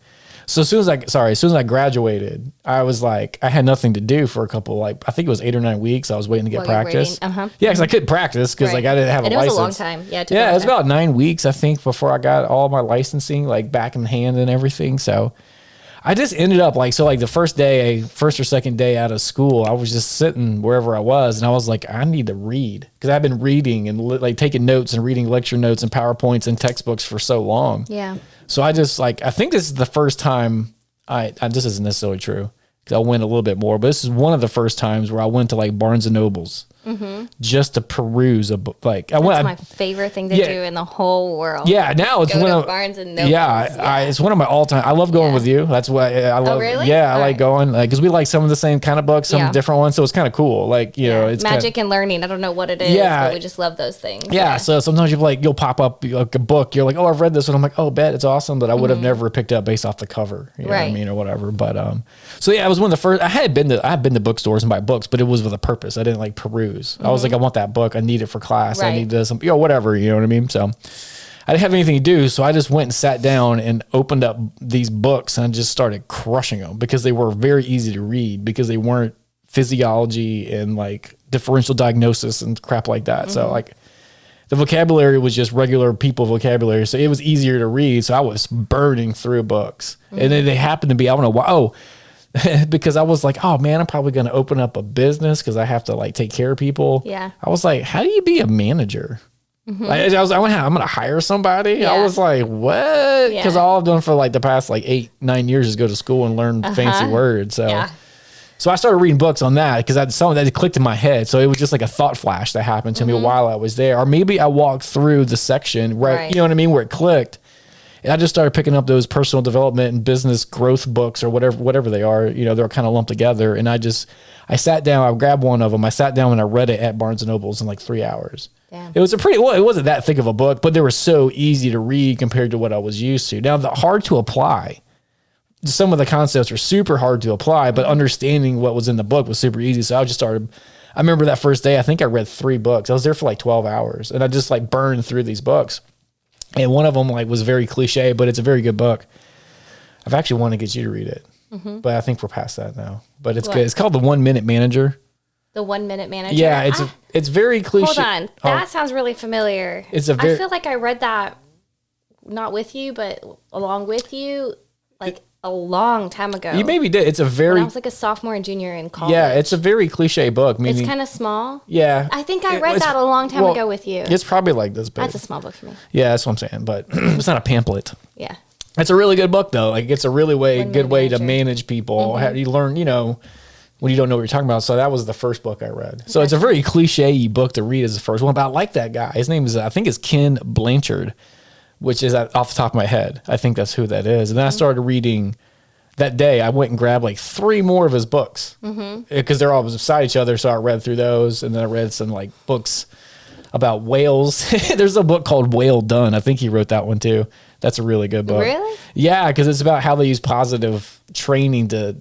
So as soon as I graduated, I was like, I had nothing to do for a couple, like, I think it was 8 or 9 weeks. I was waiting to get practice. Yeah, because I couldn't practice because like I didn't have a license. It was a long time. Yeah, it was about 9 weeks, I think, before I got all my licensing, like back in hand and everything. So I just ended up like the first or second day out of school, I was just sitting wherever I was, and I was like, I need to read, because I've been reading and like taking notes and reading lecture notes and PowerPoints and textbooks for so long. Yeah. So I just like, I think this is the first time this isn't necessarily true because I went a little bit more, but this is one of the first times where I went to like Barnes and Nobles. Just to peruse a book. Like That's my favorite thing to do in the whole world. Yeah, now it's one of Barnes and Nobles. It's one of my all-time. I love going with you. That's why I love. Oh, really? Yeah, I like going because we like some of the same kind of books, some different ones. So it's kind of cool. Like it's magic and learning. I don't know what it is, but we just love those things. Yeah. So sometimes you'll pop up like a book. You're like, oh, I've read this one. I'm like, oh, bet it's awesome, but I would have never picked up based off the cover. You know what I mean, or whatever. But so yeah, it was one of the first. I had been to bookstores and buy books, but it was with a purpose. I didn't like peruse. I was like, I want that book. I need it for class. I need this, whatever, you know what I mean? So I didn't have anything to do, so I just went and sat down and opened up these books and just started crushing them because they were very easy to read because they weren't physiology and like differential diagnosis and crap like that. So like the vocabulary was just regular people vocabulary. So it was easier to read. So I was burning through books. And then they happened to be, I don't know why. Oh, because I was like, oh man, I'm probably going to open up a business because I have to like take care of people. Yeah. I was like, how do you be a manager? Like, I was like, I'm going to hire somebody. Yeah. I was like, what? Because Yeah. all I've done for like the past like 8-9 years is go to school and learn fancy words. So, Yeah. so I started reading books on that because some of that clicked in my head. So it was just like a thought flash that happened to me while I was there. Or maybe I walked through the section right, you know what I mean, where it clicked. And I just started picking up those personal development and business growth books or whatever they are. You know, they're kind of lumped together. And I sat down, I grabbed one of them. I sat down and I read it at Barnes & Noble's in like 3 hours. Damn. It was it wasn't that thick of a book, but they were so easy to read compared to what I was used to. Now, hard to apply. Some of the concepts are super hard to apply, but understanding what was in the book was super easy. So I just started. I remember that first day, I think I read 3 books. I was there for like 12 hours and I just like burned through these books. And one of them like was very cliche, but it's a very good book. I've actually wanted to get you to read it, but I think we're past that now. But it's What? good. It's called The 1 Minute Manager. The 1 Minute Manager. Yeah, it's very cliche. Hold on. That sounds really familiar. It's a I feel like I read that not with you, but along with you, like a long time ago. You maybe did. It's a when very I was like a sophomore and junior in college. yeah. It's a very cliche book. Meaning, It's kind of small. yeah. I think I read that a long time ago with you. It's probably like this big. That's a small book for me. Yeah, that's what I'm saying. But it's not a pamphlet. Yeah. It's a really good book though. Like it's a really good way to manager. manage people. How do you learn, you know, when you don't know what you're talking about. So that was the first book I read. So it's a very cliche book to read as the first one, but I like that guy. His name is, I think it's Ken Blanchard, which is off the top of my head. I think that's who that is. And then I started reading that day. I went and grabbed like 3 more of his books because they're all beside each other. So I read through those and then I read some like books about whales. There's a book called Whale Done. I think he wrote that one too. That's a really good book. Really? Yeah, because it's about how they use positive training to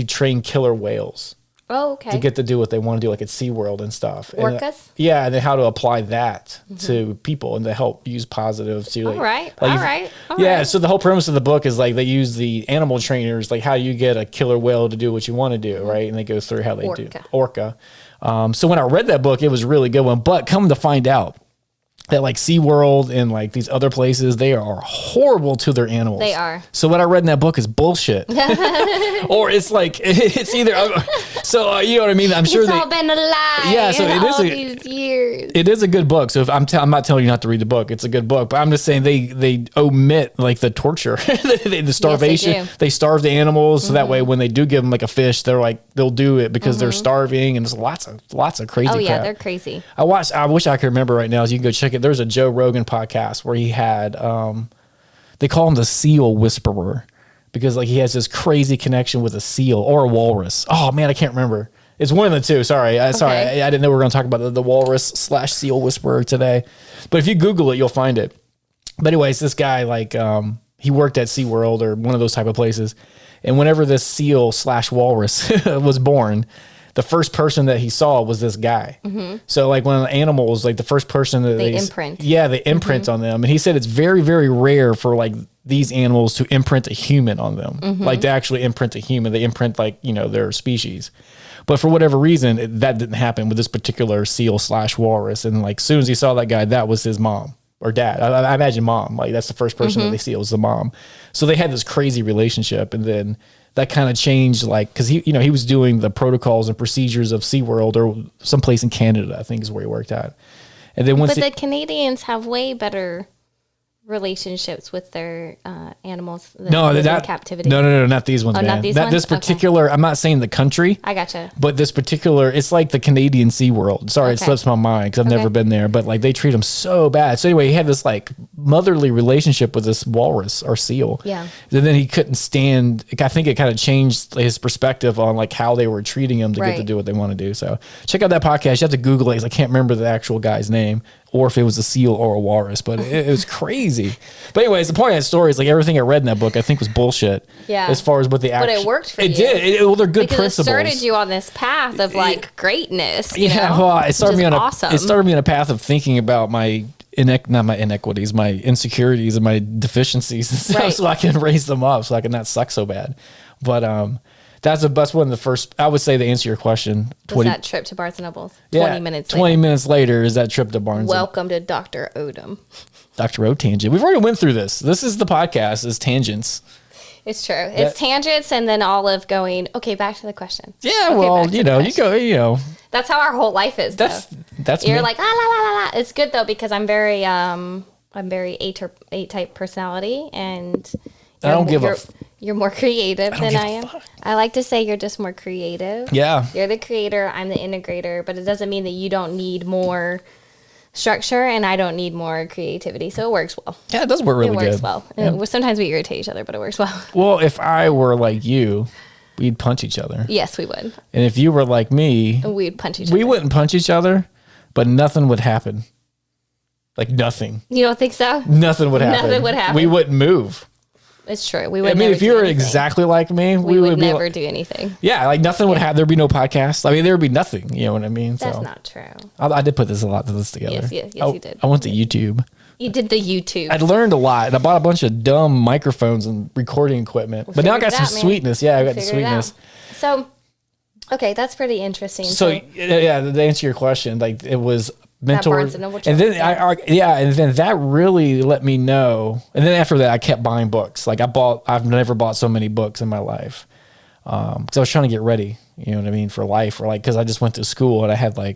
train killer whales Oh, okay. to get to do what they want to do, like at SeaWorld and stuff. And, Orcas? yeah, and then how to apply that to people and to help use positive to like, All right. like All if- right. All yeah, right. so the whole premise of the book is like they use the animal trainers, like how you get a killer whale to do what you want to do, right? And they go through how they do orca. So when I read that book, it was a really good one. But come to find out that like SeaWorld and like these other places, they are horrible to their animals. They are. So what I read in that book is bullshit. Or it's like, it's either, you know what I mean? I'm sure It's all been a lie. Yeah, so it is all a- these years. it is a good book. So if I'm not telling you not to read the book, it's a good book, but I'm just saying they omit like the torture, the starvation. do. They starve the animals. So that way, when they do give them like a fish, they'll do it because they're starving, and there's lots of crazy Oh yeah, crap. they're crazy. I wish I could remember right now. So you can go check it. There's a Joe Rogan podcast where he had, they call him the seal whisperer because like he has this crazy connection with a seal or a walrus. Oh man, I can't remember. It's one of the two. Sorry. I didn't know we were going to talk about the walrus / seal whisperer today, but if you Google it, you'll find it. But anyways, this guy, like, he worked at SeaWorld or one of those type of places. And whenever this seal / walrus was born, the first person that he saw was this guy. So like when animals, like the first person that They imprint. Yeah, they imprint on them. And he said it's very, very rare for like these animals to imprint a human on them. Like to actually imprint a human. They imprint like, you know, their species. But for whatever reason, that didn't happen with this particular seal / walrus. And like as soon as he saw that guy, that was his mom or dad. I imagine mom. Like that's the first person that they see was the mom. So they had this crazy relationship. And then that kind of changed, like, because he was doing the protocols and procedures of SeaWorld or someplace in Canada, I think is where he worked at. And then once But the Canadians have way better relationships with their animals than those in captivity. No, not these ones, Oh, man. not these This ones? Okay. particular, I'm not saying the country, I gotcha. but this particular, it's like the Canadian SeaWorld. Sorry, it Okay. slips my mind because I've never been there, but like they treat them so bad. So anyway, he had this like motherly relationship with this walrus or seal. Yeah. And then he couldn't stand, I think it kind of changed his perspective on like how they were treating him to get to Right. do what they want to do. So check out that podcast. You have to Google it 'cause I can't remember the actual guy's name or if it was a seal or a walrus, but it was crazy. But anyways, the point of that story is like everything I read in that book, I think was bullshit. Yeah. As far as what the But it worked for it you. did. Well, they're good Because principles. it started you on this path of like greatness. you Yeah, know, well, it started which me is on awesome. it started me on a path of thinking about my not my inequities, my insecurities and my deficiencies and stuff, Right. so I can raise them up so I can not suck so bad. But that's one of the first, I would say, to answer your question. Was that trip to Barnes & Nobles? Yeah, 20 minutes 20 later. minutes later is that trip to Barnes. Welcome to Dr. Odom. Dr. O tangent. We've already went through this. This is the podcast, is tangents. It's true. It's tangents and then Olive going, okay, back to the question. Yeah, Okay, well, back to you the know, question. That's That's how our whole life is, though. that's You're me. like, la, la, la, la. It's good, though, because I'm very A-type personality, and I don't give a you're more creative than give I a am. fuck. I like to say you're just more creative. Yeah. You're the creator, I'm the integrator, but it doesn't mean that you don't need more structure and I don't need more creativity. So it works well. Yeah, it does work really It works good. well. Yeah. Sometimes we irritate each other, but it works well. Well, if I were like you, we'd punch each other. Yes, we would. And if you were like me, We'd punch each we other. wouldn't punch each other, but nothing would happen. Like nothing. You don't think so? Nothing would happen. Nothing would happen. We wouldn't move. It's true. We would. I mean, if you were exactly like me, we would be never like, do anything. yeah, like nothing would happen. There'd be no podcast. I mean, there would be nothing. You know what I mean? That's so not true. I did put this together. Yes, I, you did. I went to YouTube. You did the YouTube. I learned a lot, and I bought a bunch of dumb microphones and recording equipment. But now I got figured it some out, man. sweetness. Yeah, I got the Figured it out. sweetness. So, okay, that's pretty interesting. So yeah, to answer your question, like it was mentor, Barnes and Noble and then trip, and then that really let me know. And then after that, I kept buying books. Like I've never bought so many books in my life. Because I was trying to get ready, you know what I mean, for life, or like because I just went to school and I had they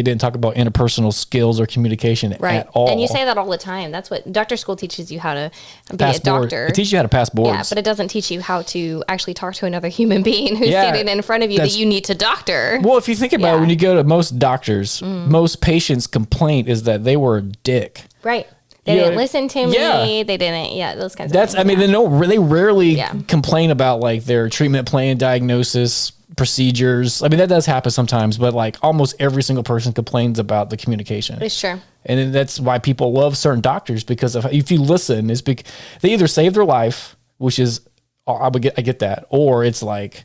didn't talk about interpersonal skills or communication at all. And you say that all the time. That's what doctor school teaches you, how to be Pass a board. doctor. It teaches you how to pass boards. Yeah, but it doesn't teach you how to actually talk to another human being who's Yeah, sitting in front of you that that's- you need to doctor. Well, if you think about it, Yeah. when you go to most doctors, most patients' complaint is that they were a dick. Right. They Yeah, didn't listen to me. yeah. They didn't. Yeah, those kinds That's, of I things. mean, they rarely Yeah. complain about like their treatment plan, diagnosis, procedures. I mean, that does happen sometimes, but like almost every single person complains about the communication. It's true. And then that's why people love certain doctors, because if you listen, they either save their life, which is, I get that, or it's like,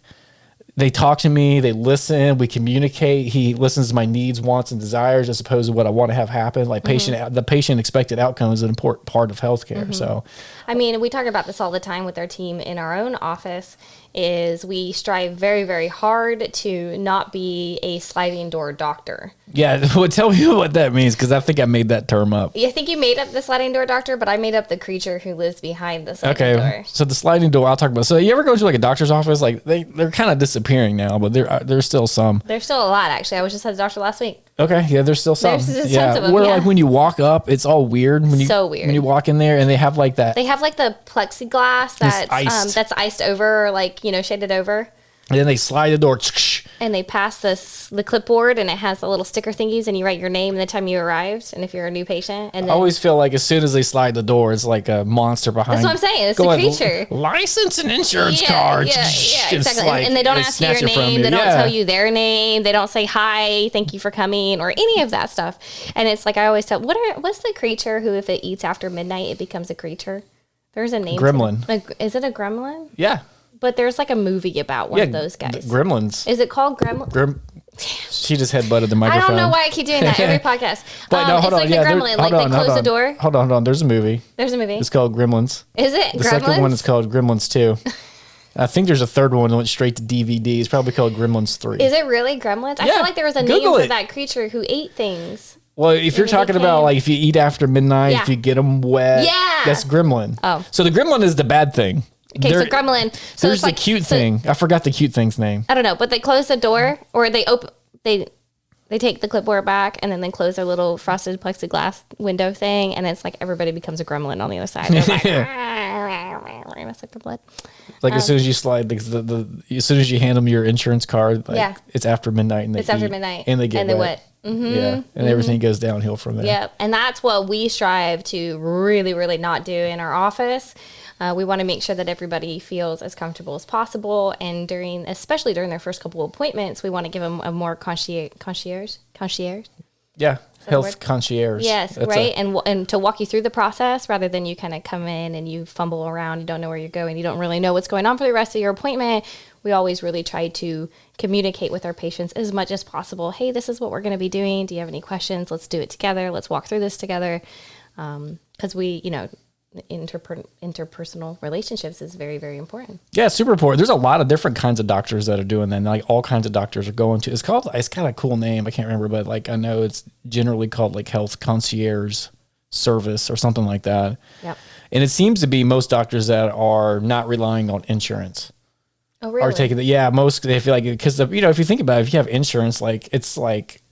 they talk to me, they listen, we communicate. He listens to my needs, wants, and desires as opposed to what I want to have happen. Like the patient expected outcome is an important part of healthcare. So, I mean, we talk about this all the time with our team in our own office, is we strive very, very hard to not be a sliding door doctor. yeah, well, tell me what that means, because I think I made that term up. I think you made up the sliding door doctor, but I made up the creature who lives behind the sliding Okay, door. so the sliding door I'll talk about. So you ever go to like a doctor's office? Like they're kind of disappearing now, but there's still some. There's still a lot, actually. I was just at the doctor last week. Okay, yeah, there's still some. There's just yeah, tons of them, where yeah. like when you walk up, it's all weird. So weird. when you walk in there, and they have like that. They have like the plexiglass iced. that's iced over, like, shaded over. And then they slide the door. And they pass the clipboard, and it has the little sticker thingies, and you write your name and the time you arrived, and if you're a new patient. And I then always feel like as soon as they slide the door, it's like a monster behind. That's what I'm saying. It's Go a ahead, creature. License and insurance yeah, card. yeah, It's exactly. like, and they don't they ask you snatch your it from name. you. They don't Yeah. tell you their name. They don't say hi, thank you for coming, or any of that stuff. And it's like I always tell, what's the creature who, if it eats after midnight, it becomes a creature? There's a name. Gremlin. Is it a gremlin? Yeah. But there's like a movie about one of those guys. Gremlins. Is it called Gremlin? She just headbutted the I microphone. don't know why I keep doing that every podcast. But no, hold it's on. like Yeah, the Gremlin. Like they close the door. Hold on. There's a movie. There's a movie. It's called Gremlins. Is it The Gremlins? second one is called Gremlins 2. I think there's a third one that went straight to DVD. It's probably called Gremlins 3. Is it really Gremlins? I Yeah, feel like there was a Google name for it. that creature who ate things. Well, if you're Maybe talking they about can- like if you eat after midnight, Yeah. if you get them wet, Yeah. that's gremlin. Oh. So the gremlin is the bad thing. Okay, so Gremlin. So there's it's the like, cute thing. I forgot the cute thing's name. I don't know, but they close the door, or they open. They take the clipboard back, and then they close their little frosted plexiglass window thing, and it's like everybody becomes a gremlin on the other side. They're like, we're gonna suck the blood. Like as soon as you slide, as soon as you hand them your insurance card, like Yeah. it's after midnight, and they It's after eat, midnight, and they get and they wet. wet. Yeah, and everything goes downhill from there. Yep, and that's what we strive to really, really not do in our office. We want to make sure that everybody feels as comfortable as possible, and especially during their first couple of appointments, we want to give them a more concierge. Yeah, Yeah. the Health word? concierge. Yes, That's right. And to walk you through the process rather than you kind of come in and you fumble around, you don't know where you're going, you don't really know what's going on for the rest of your appointment. We always really try to communicate with our patients as much as possible. Hey, this is what we're going to be doing. Do you have any questions? Let's do it together. Let's walk through this together. Because we, interpersonal relationships is very, very important. Yeah, it's super important. There's a lot of different kinds of doctors that are doing that. And like all kinds of doctors are going to. It's got a cool name. I can't remember, but like I know it's generally called like health concierge service or something like that. Yep. And it seems to be most doctors that are not relying on insurance. Oh, really? Are taking the, yeah, most, they feel like, because, if you think about it, if you have insurance, like, it's like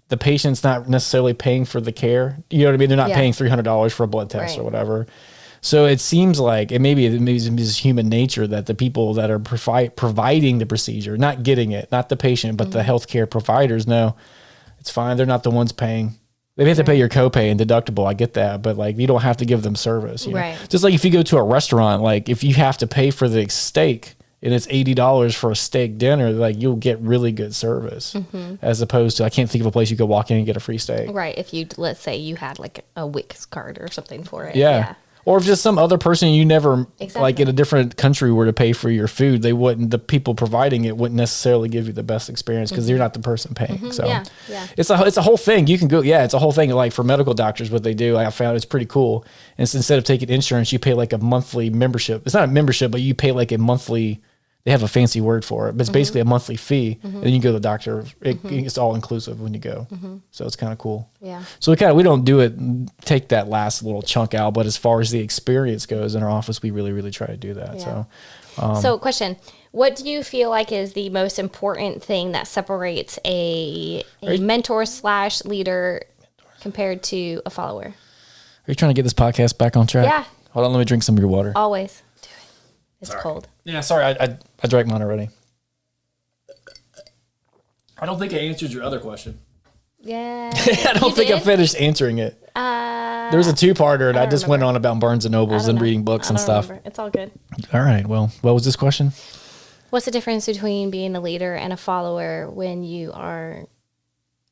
the patient's not necessarily paying for the care. You know what I mean? They're not paying $300 for a blood test or whatever. So it seems like, maybe it's human nature that the people that are providing the procedure, not getting it, not the patient, but the healthcare providers know it's fine. They're not the ones paying. They have to pay your copay and deductible. I get that. But like, you don't have to give them service. You know? Right. Just like if you go to a restaurant, like if you have to pay for the steak, and it's $80 for a steak dinner, like you'll get really good service as opposed to, I can't think of a place you could walk in and get a free steak. Right. If you, let's say you had like a Wix card or something for it. Yeah. Or if just some other person you never, like in a different country were to pay for your food, the people providing it wouldn't necessarily give you the best experience because you're not the person paying. So it's a whole thing. You can go, it's a whole thing. Like for medical doctors, what they do, I found it's pretty cool. And so instead of taking insurance, you pay like a monthly membership. It's not a membership, but you pay like a monthly, they have a fancy word for it, but it's basically a monthly fee. And then you go to the doctor. It's all inclusive when you go. So it's kind of cool. Yeah. So we don't do it, take that last little chunk out, but as far as the experience goes in our office, we really, really try to do that. Yeah. So, so question, what do you feel like is the most important thing that separates a mentor / leader compared to a follower? Are you trying to get this podcast back on track? Yeah. Hold on, let me drink some of your water. Always do it. It's cold. Yeah, sorry, I drank mine already. I don't think I answered your other question. Yeah. I don't think I finished answering it. There was a two-parter, and I just went on about Barnes and Nobles and reading books and stuff. Remember. It's all good. All right, well, what was this question? What's the difference between being a leader and a follower when you are,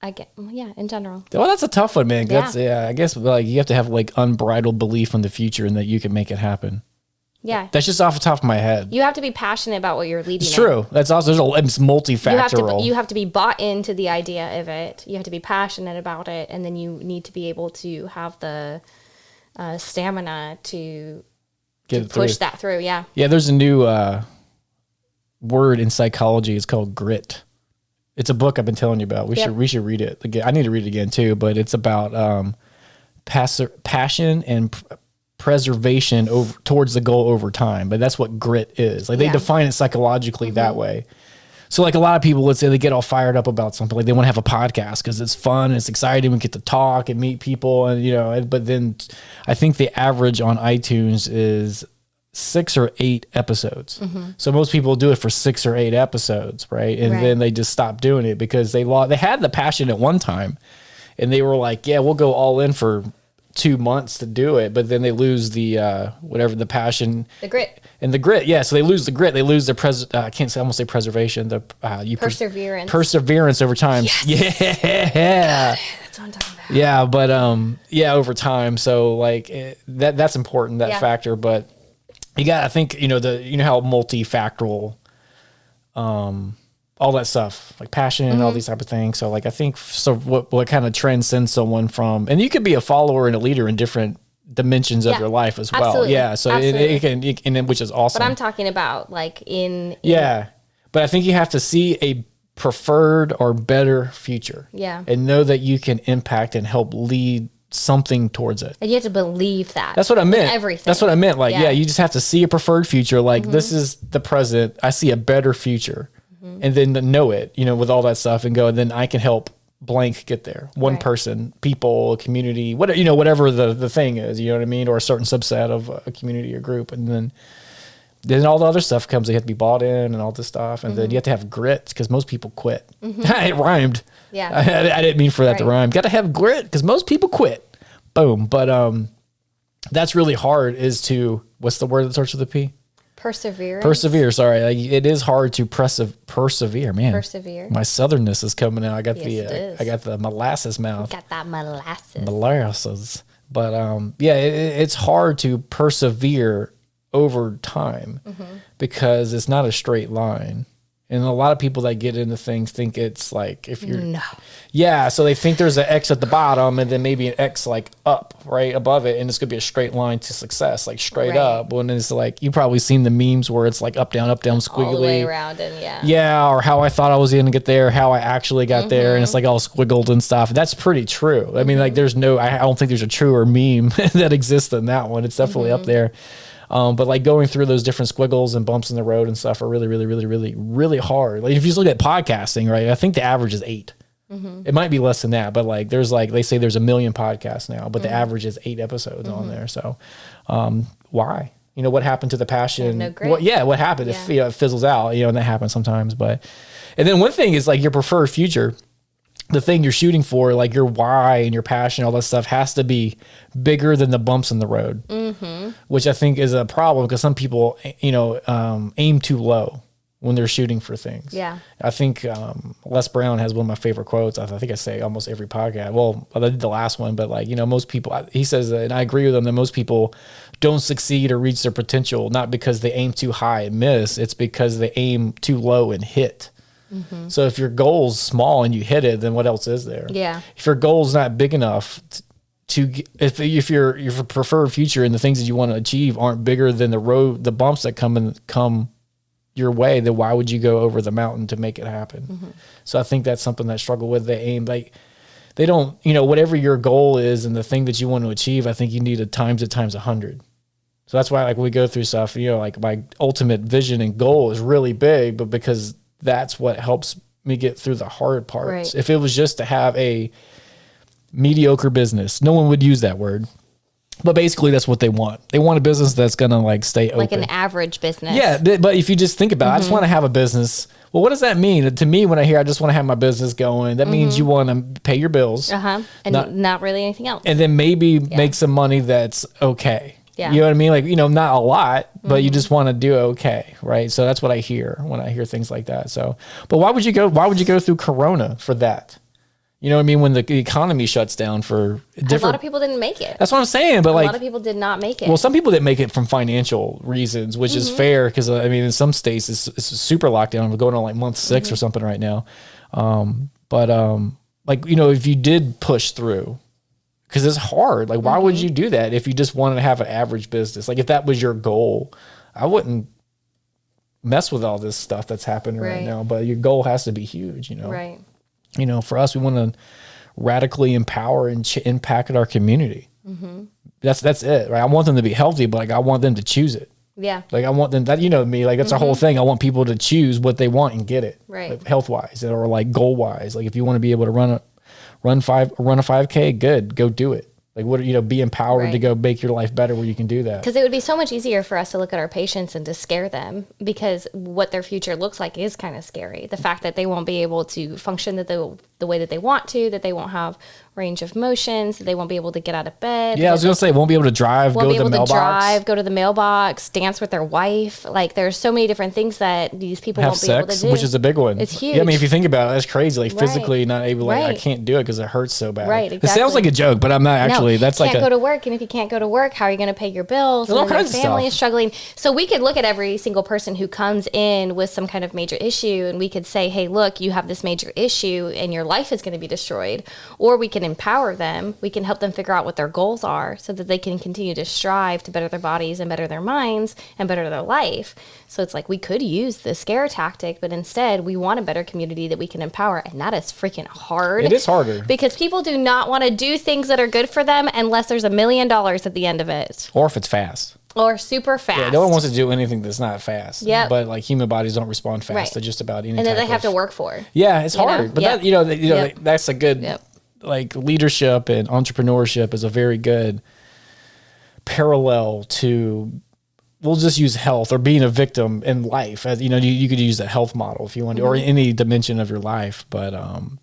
in general? Well, that's a tough one, man. Yeah. I guess like you have to have like unbridled belief in the future and that you can make it happen. Yeah. That's just off the top of my head. You have to be passionate about what you're leading. It's true. That's also, it's multifactorial. You have to be bought into the idea of it. You have to be passionate about it. And then you need to be able to have the stamina to push that through. Yeah. Yeah. There's a new word in psychology. It's called grit. It's a book I've been telling you about. We should read it again. I need to read it again too, but it's about passion and preservation towards the goal over time. But that's what grit is. Like they define it psychologically that way. So like a lot of people, let's say they get all fired up about something, like they want to have a podcast because it's fun and it's exciting. We get to talk and meet people and, but then I think the average on iTunes is 6 or 8 episodes. So most people do it for 6 or 8 episodes. Right. And then they just stop doing it because they had the passion at one time and they were like, yeah, we'll go all in for 2 months to do it, but then they lose the the passion, the grit, Yeah, so they lose the grit. They lose their I can't say, I almost say preservation. The perseverance over time. Yes. Yeah, that's what I'm talking about. Yeah, but over time. So like that's important, that factor. But you got, I think how multifactorial, all that stuff, like passion and all these type of things. So like, I think, so what kind of transcends someone from, and you could be a follower and a leader in different dimensions of your life as well. Absolutely. Yeah. So it can, which is awesome. But I'm talking about like but I think you have to see a preferred or better future. Yeah. And know that you can impact and help lead something towards it. And you have to believe that. That's what I meant. Everything. That's what I meant. Like, you just have to see a preferred future. Like this is the present. I see a better future. And then know it, with all that stuff and go, and then I can help blank get there. One person, people, community, whatever the thing is, you know what I mean? Or a certain subset of a community or group. And then all the other stuff comes. They have to be bought in and all this stuff. And then you have to have grit because most people quit. It rhymed. Yeah. I didn't mean for that to rhyme. Got to have grit because most people quit. Boom. But that's really hard what's the word that starts with a P? Perseverance. Persevere. Sorry, like, it is hard to persevere. Man, Persevere. my southernness is coming out. I got Yes, it is. I got the molasses mouth. Got that molasses. Molasses. But yeah, it's hard to persevere over time because it's not a straight line. And a lot of people that get into things think it's like if you're so they think there's an X at the bottom and then maybe an X like up right above it, and it's gonna be a straight line to success, like straight up. When it's like, you've probably seen the memes where it's like up down squiggly all the way around, and or how I thought I was gonna get there, how I actually got there, and it's like all squiggled and stuff. That's pretty true. I mean, like, there's no, I don't think there's a truer meme that exists than that one. It's definitely up there. But like going through those different squiggles and bumps in the road and stuff are really, really, really, really, really hard. Like if you just look at podcasting, right? I think the average is 8. It might be less than that, but like there's like, they say there's 1 million podcasts now, but the average is 8 episodes on there. So why? You know, what happened to the passion? No grit. What happened? If it fizzles out, you know, and that happens sometimes. But, and then one thing is like your preferred future. The thing you're shooting for, like your why and your passion, all that stuff has to be bigger than the bumps in the road, which I think is a problem because some people, you know, aim too low when they're shooting for things. Yeah. I think Les Brown has one of my favorite quotes. I think I say almost every podcast. Well, I did the last one, but like, you know, most people, he says, and I agree with him, that most people don't succeed or reach their potential, not because they aim too high and miss. It's because they aim too low and hit. So if your goal's small and you hit it, then what else is there? Yeah. If your goal's not big enough if your preferred future and the things that you want to achieve aren't bigger than the bumps that come your way, then why would you go over the mountain to make it happen? So I think that's something that I struggle with. They aim like, they don't, you know, whatever your goal is and the thing that you want to achieve, I think you need it times 100. So that's why, like, we go through stuff, you know, like my ultimate vision and goal is really big, but because that's what helps me get through the hard parts. Right. If it was just to have a mediocre business, no one would use that word, but basically that's what they want. They want a business that's going to like stay open. Like an average business. Yeah. But if you just think about it, I just want to have a business. Well, what does that mean? To me, when I hear I just want to have my business going, that means you want to pay your bills. And not really anything else. And then maybe make some money that's okay. Yeah. You know what I mean? Like, you know, not a lot, but you just want to do okay. Right. So that's what I hear when I hear things like that. So, but why would you go through Corona for that? You know what I mean? When the economy shuts down for different. A lot of people didn't make it. That's what I'm saying. But a like, lot of people did not make it. well, some people didn't make it from financial reasons, which is fair. Cause I mean, in some states it's a super lockdown. We're going on like month 6 or something right now. Like, you know, if you did push through, because it's hard. Like, why would you do that if you just wanted to have an average business? Like, if that was your goal, I wouldn't mess with all this stuff that's happening right now. But your goal has to be huge, you know? Right. You know, for us, we want to radically empower and impact our community. That's it, right? I want them to be healthy, but like, I want them to choose it. Yeah. Like, I want them, that, you know me, like, that's our whole thing. I want people to choose what they want and get it. Right. Like, health-wise or like goal-wise. Like, if you want to be able to run a 5K, good, go do it. Like, what, you know, be empowered to go make your life better where you can do that. Because it would be so much easier for us to look at our patients and to scare them, because what their future looks like is kind of scary. The fact that they won't be able to function the way that they want to, that they won't have range of motions, that they won't be able to get out of bed. Yeah, I was going to say, won't be able to drive, won't go be to the able mailbox. to drive, go to the mailbox, dance with their wife. Like, there's so many different things that these people Have won't be able to sex, do. which is a big one. It's huge. Yeah, I mean, if you think about it, that's crazy. Like, Right. physically not able, like, I Right. can't do it because it hurts so bad. Right, It sounds like exactly. a joke, but I'm not actually. No, That's you like can't a. go to work, and if you can't go to work, how are you going to pay your bills? There's all And then kinds your of family stuff. is struggling. So we could look at every single person who comes in with some kind of major issue, and we could say, hey, look, you have this major issue and your life is going to be destroyed. Or we can empower them. We can help them figure out what their goals are so that they can continue to strive to better their bodies and better their minds and better their life. So it's like, we could use the scare tactic, but instead we want a better community that we can empower. And that is freaking hard. It is harder. Because people do not want to do things that are good for them unless there's $1 million at the end of it. Or if it's fast. Or super fast. Yeah, no one wants to do anything that's not fast. Yep. But like, human bodies don't respond fast Right. to just about anything. And that they have to work for. Yeah, it's You know? hard. But Yep. that, you know, Yep. that's a good, Yep. like, leadership and entrepreneurship is a very good parallel to, we'll just use health or being a victim in life. As you know, you could use that health model if you want to, or any dimension of your life. But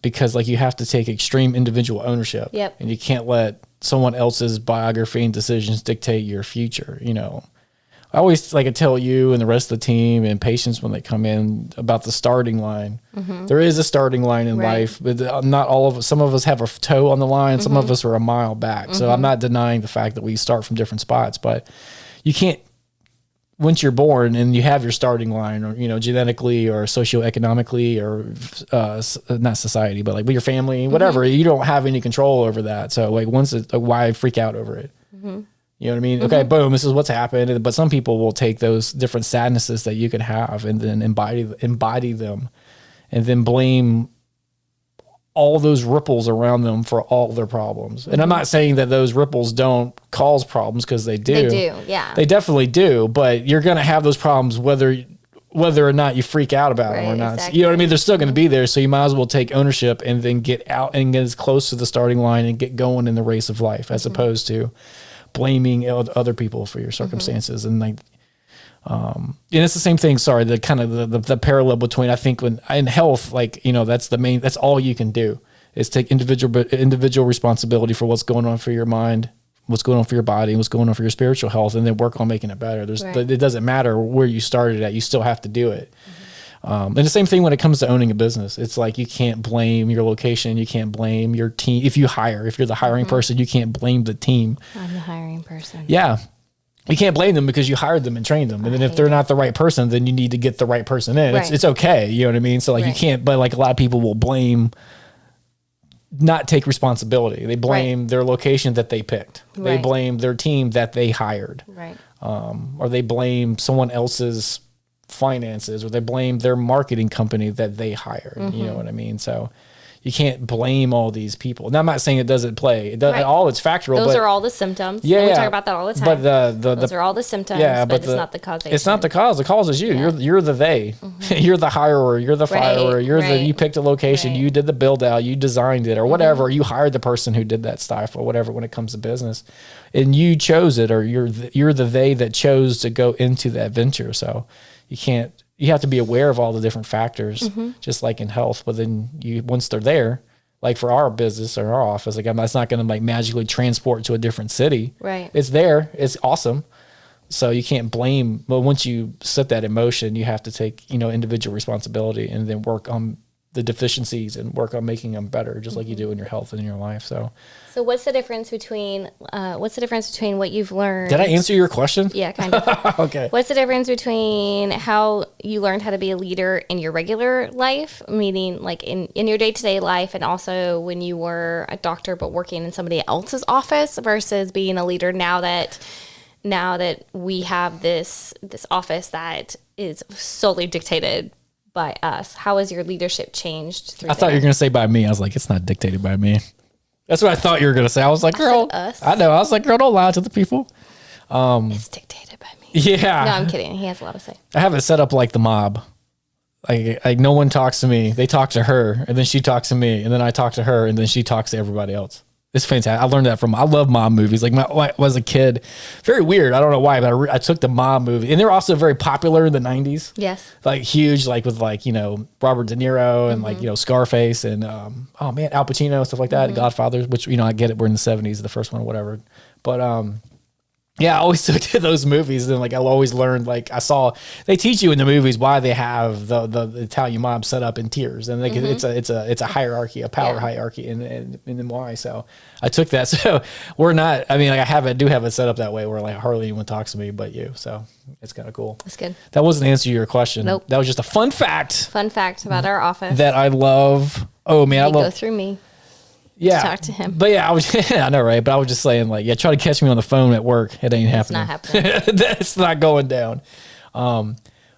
because like, you have to take extreme individual ownership. Yep. And you can't let someone else's biography and decisions dictate your future, you know. I always like to tell you and the rest of the team and patients when they come in about the starting line. There is a starting line in life, but not all of us. Some of us have a toe on the line. Some of us are a mile back. So I'm not denying the fact that we start from different spots, but you can't, once you're born and you have your starting line, or, you know, genetically or socioeconomically or not society, but like with your family, whatever, you don't have any control over that. So like once it, like, why freak out over it? You know what I mean? Okay, boom, this is what's happened. But some people will take those different sadnesses that you can have and then embody them and then blame all those ripples around them for all their problems. And I'm not saying that those ripples don't cause problems, because they do. They do, yeah. They definitely do, but you're going to have those problems whether or not you freak out about them or not. Exactly. You know what I mean? They're still going to be there, so you might as well take ownership and then get out and get as close to the starting line and get going in the race of life, as opposed to blaming other people for your circumstances. And like, and it's the same thing. Sorry, the kind of the parallel between, I think, when in health, like, you know, that's all you can do is take individual responsibility for what's going on for your mind, what's going on for your body, and what's going on for your spiritual health, and then work on making it better. It doesn't matter where you started at, you still have to do it. And the same thing when it comes to owning a business. It's like you can't blame your location, you can't blame your team. If you're the hiring person, you can't blame the team. I'm the hiring person. Yeah. You can't blame them because you hired them and trained them. And then if they're not the right person, then you need to get the right person in. Right. It's okay. You know what I mean? So like you can't, but like a lot of people will not take responsibility. They blame their location that they picked. They blame their team that they hired. Right. Or they blame someone else's finances, or they blame their marketing company that they hired. You know what I mean? So you can't blame all these people. Now, I'm not saying it doesn't play. It does, all it's factual. Those are all the symptoms. Yeah, and we talk about that all the time. But those are all the symptoms. But it's not the causation. It's not the cause. The cause is you. You're the they. You're the hirer. You're the firer. You picked a location. You did the build out. You designed it, or whatever. You hired the person who did that stuff, or whatever. When it comes to business, and you chose it, or you're the they that chose to go into that venture. So you can't. You have to be aware of all the different factors, just like in health. But then once they're there, like for our business or our office, like that's not going to like magically transport to a different city. Right. It's there. It's awesome. So you can't blame. But once you set that in motion, you have to take, individual responsibility and then work on the deficiencies and work on making them better, just like you do in your health and in your life. So what's the difference between what you've learned? Did I answer your question? Yeah, kind of. Okay. What's the difference between how you learned how to be a leader in your regular life, meaning like in your day-to-day life, and also when you were a doctor but working in somebody else's office, versus being a leader now that we have this office that is solely dictated by us? How has your leadership changed through I thought you were going to say by me. I was like, it's not dictated by me. That's what I thought you were going to say. I was like, girl, us. I know. I was like, girl, don't lie to the people. It's dictated by me. Yeah. No, I'm kidding. He has a lot to say. I have it set up like the mob. Like no one talks to me. They talk to her, and then she talks to me, and then I talk to her, and then she talks to everybody else. It's fantastic. I learned that I love mob movies. Like when I was a kid, very weird. I don't know why, but I took the mob movie, and they were also very popular in the 90s. Yes. Like huge, like with like, Robert De Niro and like, Scarface and, Al Pacino, stuff like that. Godfathers, which, I get it. We're in the 70s, the first one or whatever. But, yeah, I always took to those movies, and like I always learned. Like they teach you in the movies why they have the Italian mob set up in tiers, and like it's a hierarchy, a power hierarchy, and then why. So I took that. So we're not. I mean, like I do have it set up that way where like hardly anyone talks to me but you. So it's kind of cool. That's good. That wasn't the answer to your question. Nope. That was just a fun fact. Fun fact about our office that I love. Oh man, I love. Go through me. Yeah, talk to him. But yeah, I know, right? But I was just saying, like, try to catch me on the phone at work. It ain't happening. It's not happening. That's not going down. What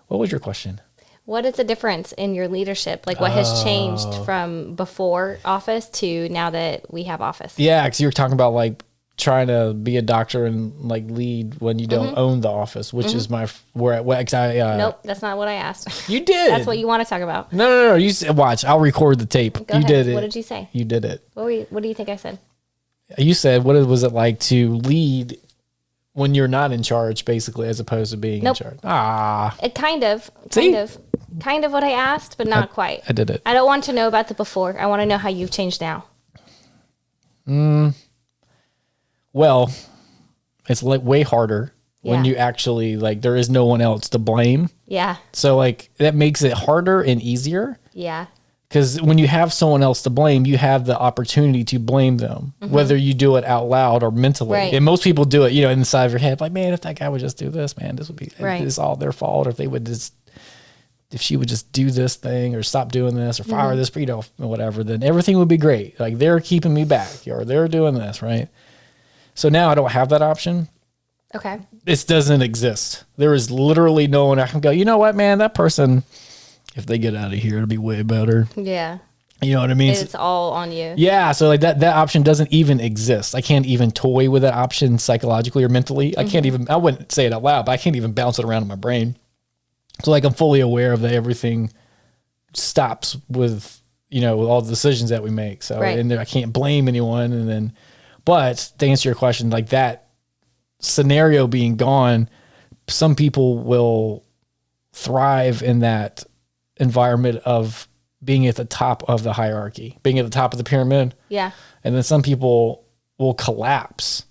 was your question? What is the difference in your leadership? Like, what has changed from before office to now that we have office? Yeah, because you were talking about like trying to be a doctor and like lead when you don't own the office, which is nope, that's not what I asked. You did. That's what you want to talk about. No. You watch. I'll record the tape. Go ahead. Did it. What did you say? You did it. What do you think I said? You said, what was it like to lead when you're not in charge, basically, as opposed to being in charge? It kind of what I asked, but not quite. I did it. I don't want to know about the before. I want to know how you've changed now. Well, it's like way harder when Yeah. you actually like there is no one else to blame. Yeah. So like that makes it harder and easier. Yeah. Because when you have someone else to blame, you have the opportunity to blame them, whether you do it out loud or mentally. Right. And most people do it, inside of your head, like, man, if that guy would just do this, man, this would be Right. this is all their fault. Or if she would just do this thing or stop doing this or fire this, whatever, then everything would be great. Like they're keeping me back or they're doing this, right? So now I don't have that option. Okay. It doesn't exist. There is literally no one I can go, you know what, man, that person, if they get out of here, it'll be way better. Yeah. You know what I mean? It's all on you. Yeah. So like that option doesn't even exist. I can't even toy with that option psychologically or mentally. I can't even, I wouldn't say it out loud, but I can't even bounce it around in my brain. So like I'm fully aware of that everything stops with, with all the decisions that we make. So, Right. and I can't blame anyone. But to answer your question, like that scenario being gone, some people will thrive in that environment of being at the top of the hierarchy, being at the top of the pyramid. Yeah. And then some people will collapse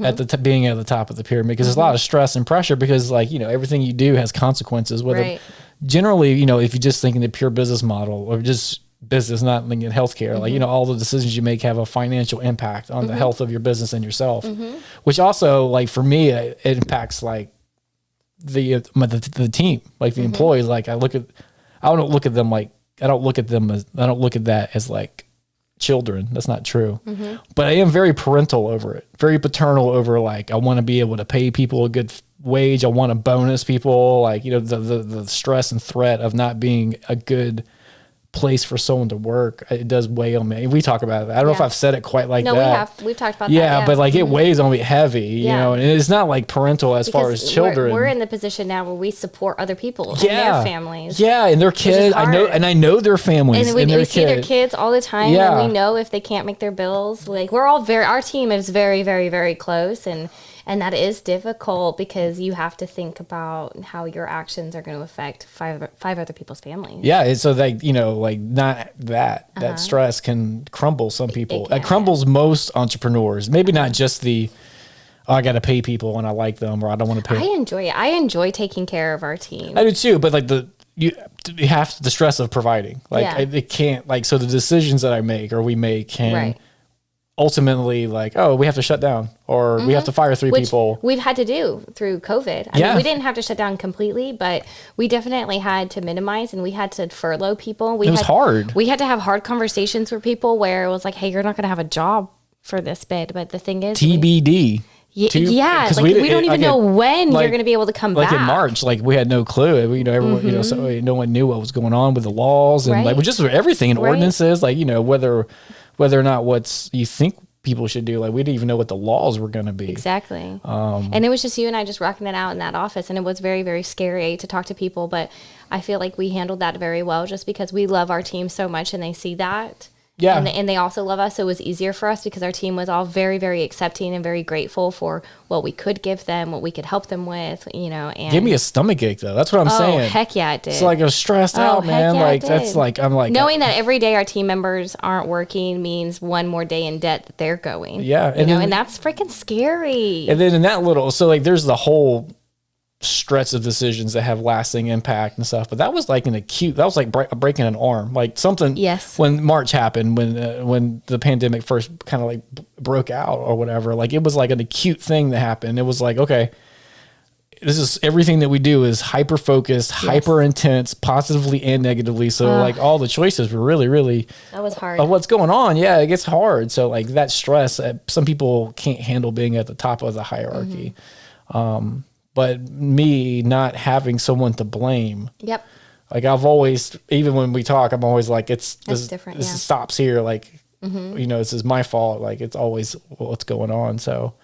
at being at the top of the pyramid because there's a lot of stress and pressure because everything you do has consequences. Whether Right. generally, if you just think in the pure business model or just business, not like in healthcare, all the decisions you make have a financial impact on the health of your business and yourself, which also like for me, it impacts like the team, like the employees. Like I don't look at that as like children. That's not true. But I am very parental over it, very paternal over like, I want to be able to pay people a good wage. I want to bonus people, like, the stress and threat of not being a good place for someone to work. It does weigh on me. We talk about that. I don't know if Yeah. I've said it quite like No, that. we've talked about Yeah, that. but like it weighs on me heavy, Yeah. and it's not like parental as far as Because children. We're in the position now where we support other people and Yeah. their families. Yeah, and their kids. I know, hard. and I know their families And we their see their kids. kids all the time, Yeah. and we know if they can't make their bills. Like our team is very, very, very close, and that is difficult because you have to think about how your actions are going to affect five other people's families. Yeah, it's so like not that stress can crumble some people. It can. crumbles most entrepreneurs. Maybe not just I got to pay people and I like them, or I don't want to pay. I enjoy it. I enjoy taking care of our team. I do too, but like you have the stress of providing. Like Yeah. it can't so the decisions that I make or we make can Right. ultimately we have to shut down or we have to fire three Which people. we've had to do through COVID. I Yeah. mean, we didn't have to shut down completely, but we definitely had to minimize and we had to furlough people. It was hard. We had to have hard conversations with people where it was like, hey, you're not going to have a job for this bit. But the thing is, TBD. yeah, 'cause like we don't even know when like- you're going to be able to come like back. in March, like we had no clue. Everyone, so no one knew what was going on with the laws and Right. like just everything and Right. ordinances. Like whether or not you think people should do. Like we didn't even know what the laws were going to be. Exactly. And it was just you and I just rocking it out in that office. And it was very, very scary to talk to people. But I feel like we handled that very well just because we love our team so much and they see that. Yeah. And they also love us. So it was easier for us because our team was all very, very accepting and very grateful for what we could give them, what we could help them with, and Give me a stomach ache though. That's what I'm saying. Oh, heck yeah, it did. So like I was stressed out, heck man. yeah, Like it that's did. like I'm like knowing that every day our team members aren't working means one more day in debt that they're going. Yeah, and and then- and that's freaking scary. And then in that there's the whole stretch of decisions that have lasting impact and stuff. But that was like breaking an arm, like something. Yes. When March happened, when the pandemic first kind of like broke out or whatever, like it was like an acute thing that happened. It was like, okay, this is everything that we do is hyper focused, hyper intense, positively and negatively. So like all the choices were really, really That was hard. of what's going on. Yeah, it gets hard. So like that stress, some people can't handle being at the top of the hierarchy. But me not having someone to blame, Yep. like I've always, even when we talk, I'm always like, this different, This yeah. stops here. Like, this is my fault. Like it's always what's going on. So,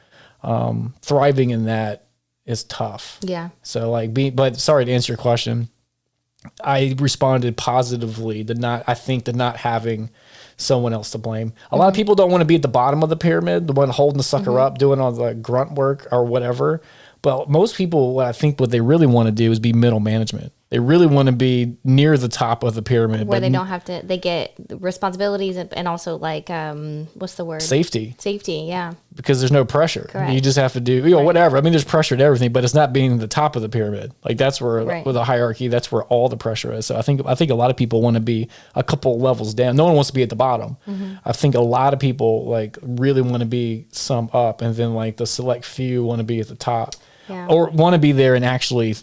thriving in that is tough. Yeah. So but sorry to answer your question. I responded positively to not having someone else to blame. A lot of people don't want to be at the bottom of the pyramid, the one holding the sucker up, doing all the grunt work or whatever. But most people, what they really want to do is be middle management. They really want to be near the top of the pyramid. Where but they don't have to, they get responsibilities and also like, what's the word? Safety. Safety, yeah. Because there's no pressure. Correct. You just have to do, whatever. I mean, there's pressure to everything, but it's not being the top of the pyramid. Like that's where, with a hierarchy, that's where all the pressure is. So I think a lot of people want to be a couple levels down. No one wants to be at the bottom. I think a lot of people like really want to be some up, and then like the select few want to be at the top, or want to be there and actually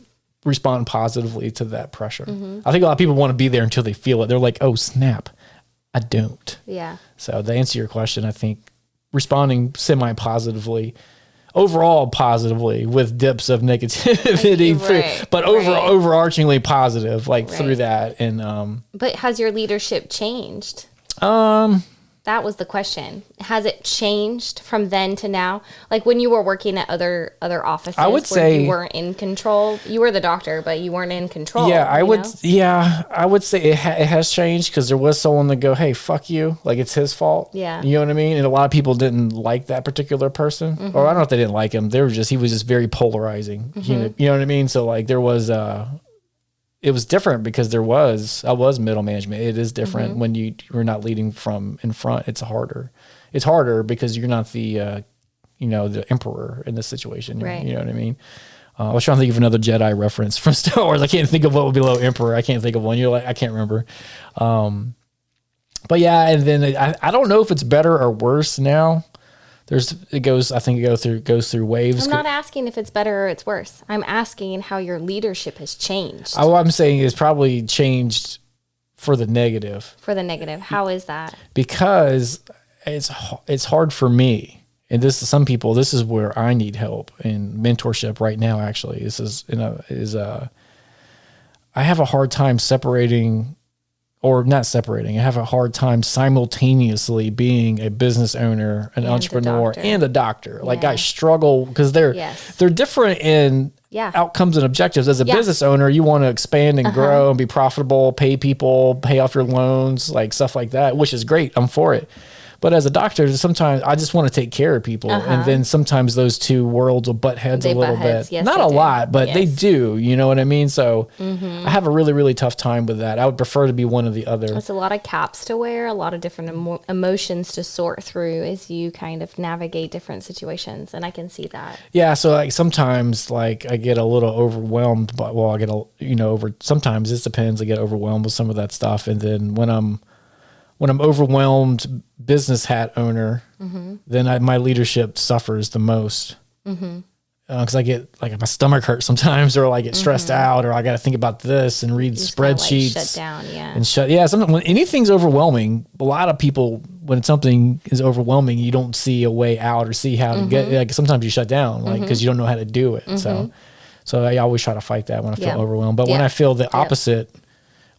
respond positively to that pressure. I think a lot of people want to be there until they feel it. They're like, oh snap, I don't. Yeah. So to answer your question, I think responding overall positively with dips of negativity, but overarchingly positive, like through that. And but has your leadership changed? That was the question. Has it changed from then to now? Like when you were working at other offices, I would say you weren't in control. You were the doctor, but you weren't in control. Yeah, I would say it has changed, because there was someone to go, hey, fuck you. Like it's his fault. Yeah. You know what I mean? And a lot of people didn't like that particular person. Or I don't know if they didn't like him. He was just very polarizing. You know what I mean? So like there was it was different because I was middle management. It is different when you're not leading from in front. It's harder. It's harder because you're not the emperor in this situation. Right. You know what I mean? I was trying to think of another Jedi reference from Star Wars. I can't think of what would be below emperor. I can't think of one. You're like, I can't remember. But yeah, and then I don't know if it's better or worse now. It goes through waves. I'm not asking if it's better or it's worse. I'm asking how your leadership has changed. What I'm saying is probably changed for the negative. For the negative. How is that? Because it's hard for me. And this is where I need help and mentorship right now. Actually, I have a hard time separating. Or not separating. I have a hard time simultaneously being a business owner, an entrepreneur, and a doctor. Like I struggle because they're different in outcomes and objectives. As a business owner, you want to expand and grow and be profitable, pay people, pay off your loans, like stuff like that, which is great. I'm for it. But as a doctor, sometimes I just want to take care of people. And then sometimes those two worlds will butt heads a little bit. Yes, not a lot, but they do. You know what I mean? So I have a really, really tough time with that. I would prefer to be one or the other. It's a lot of caps to wear, a lot of different emotions to sort through as you kind of navigate different situations. And I can see that. Yeah. So like sometimes like I get a little overwhelmed, but sometimes it depends. I get overwhelmed with some of that stuff. And then when I'm overwhelmed business hat owner, then my leadership suffers the most. Because I get like my stomach hurts sometimes, or I get stressed out, or I got to think about this and read spreadsheets. Shut down, Sometimes when anything's overwhelming, a lot of people, when something is overwhelming, you don't see a way out or see how to get. Like sometimes you shut down, like because you don't know how to do it. So I always try to fight that when I feel overwhelmed. But when I feel the opposite.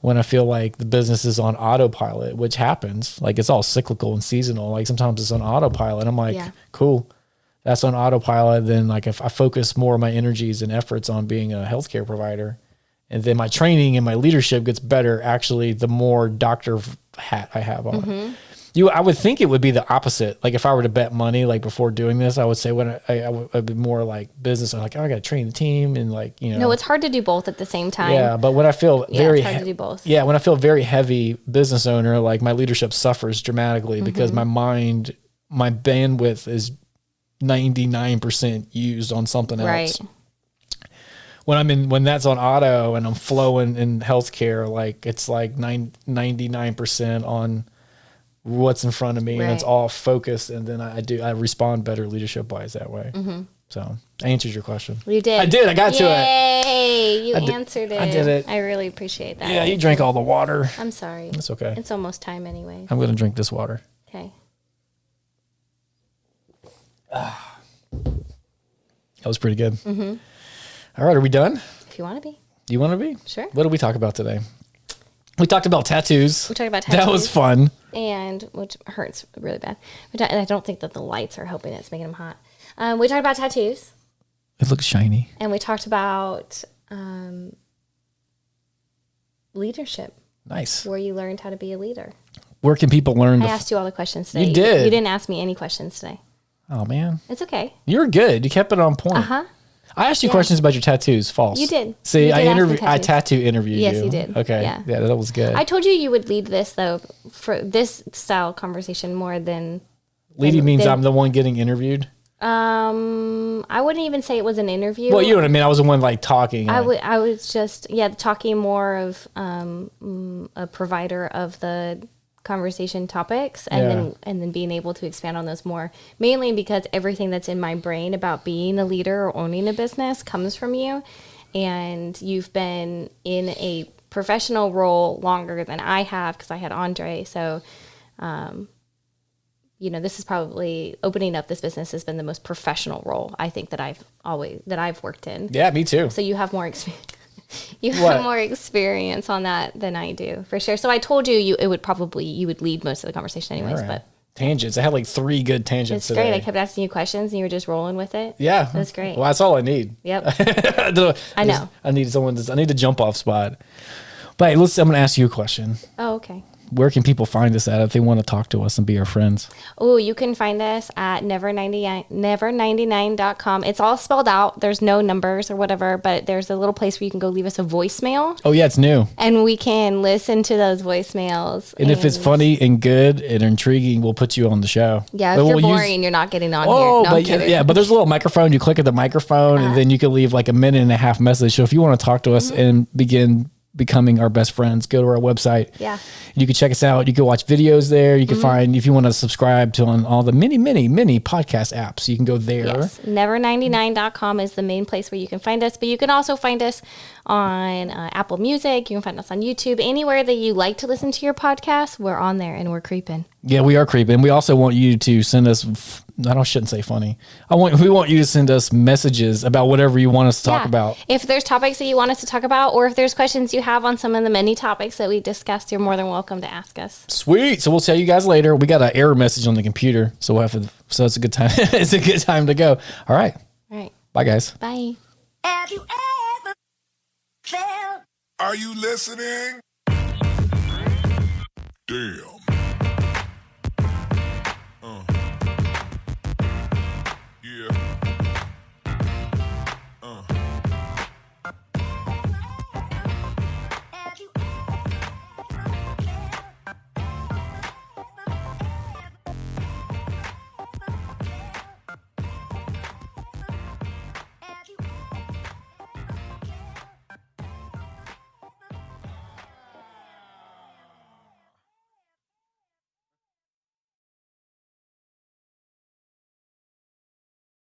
When I feel like the business is on autopilot, which happens, like it's all cyclical and seasonal. Like sometimes it's on autopilot. I'm like, cool, that's on autopilot. Then like if I focus more of my energies and efforts on being a healthcare provider, and then my training and my leadership gets better, actually, the more doctor hat I have on. I would think it would be the opposite. Like if I were to bet money, like before doing this, I would say I'd be more like business. I'm like, I got to train the team and like, No, it's hard to do both at the same time. Yeah, but when I feel it's hard to do both. Yeah, when I feel very heavy business owner, like my leadership suffers dramatically because my bandwidth is 99% used on something else. When that's on auto and I'm flowing in healthcare, like it's like 99% on what's in front of me, and it's all focused, and then I respond better leadership wise that way. So I answered your question. You did. I did. I got to it. Yay! You answered it. I did it. I really appreciate that. Yeah, you drank all the water. I'm sorry. It's okay. It's almost time anyway. I'm going to drink this water. Okay. That was pretty good. All right, are we done? If you want to be. Do you want to be? Sure. What did we talk about today? We talked about tattoos. We talked about tattoos. That was fun. And which hurts really bad. And I don't think that the lights are helping. It's making them hot. We talked about tattoos. It looks shiny. And we talked about leadership. Nice. Where you learned how to be a leader. Where can people learn? I asked you all the questions today. You did. You didn't ask me any questions today. Oh, man. It's okay. You're good. You kept it on point. I asked you Yeah. questions about your tattoos. False. You did. See, You I did ask interviewed. the I tattoos. tattoo interviewed you. Yes, you did. Okay. Yeah. Yeah, that was good. I told you would lead this though for this style conversation more than Leading means then- I'm the one getting interviewed. I wouldn't even say it was an interview. Well, you know what I mean. I was the one like talking. I was just talking more of a provider of the conversation topics and then being able to expand on those more, mainly because everything that's in my brain about being a leader or owning a business comes from you, and you've been in a professional role longer than I have because I had Andre. So this is probably opening up this business has been the most professional role I think that I've worked in. Yeah, me too. So you have more experience. You What? have more experience on that than I do, for sure. So I told you you would lead most of the conversation anyways, All right. but Tangents. I had like 3 good tangents it's today. great. I kept asking you questions and you were just rolling with it. Yeah, That's great. Well, that's all I need. Yep. I know. I need someone. I need a jump off spot. But hey, I'm going to ask you a question. Oh, okay. Where can people find us at if they want to talk to us and be our friends? Oh, you can find us at never99.com. It's all spelled out. There's no numbers or whatever, but there's a little place where you can go leave us a voicemail Oh yeah, it's new. and we can listen to those voicemails. And if it's funny and good and intriguing, we'll put you on the show. Yeah, if But you're we'll use- boring, you're not getting on Oh, here. No, I'm but kidding. yeah, but there's a little microphone. You click at the microphone, and then you can leave like a minute and a half message. So if you want to talk to us and begin becoming our best friends, go to our website. Yeah. You can check us out. You can watch videos there. You can find, if you want to subscribe to on all the many podcast apps, you can go there. Yes, never99.com is the main place where you can find us, but you can also find us on Apple Music. You can find us on YouTube. Anywhere that you like to listen to your podcast, we're on there and we're creeping. Yeah, we are creeping. We also want you to send us. I shouldn't say funny. We want you to send us messages about whatever you want us to talk Yeah. about. If there's topics that you want us to talk about, or if there's questions you have on some of the many topics that we discussed, you're more than welcome to ask us. Sweet. So we'll tell you guys later. We got an error message on the computer, so we'll have to. So it's a good time. It's a good time to go. All right. All right. Bye, guys. Bye. Have you ever felt? Are you listening? Damn.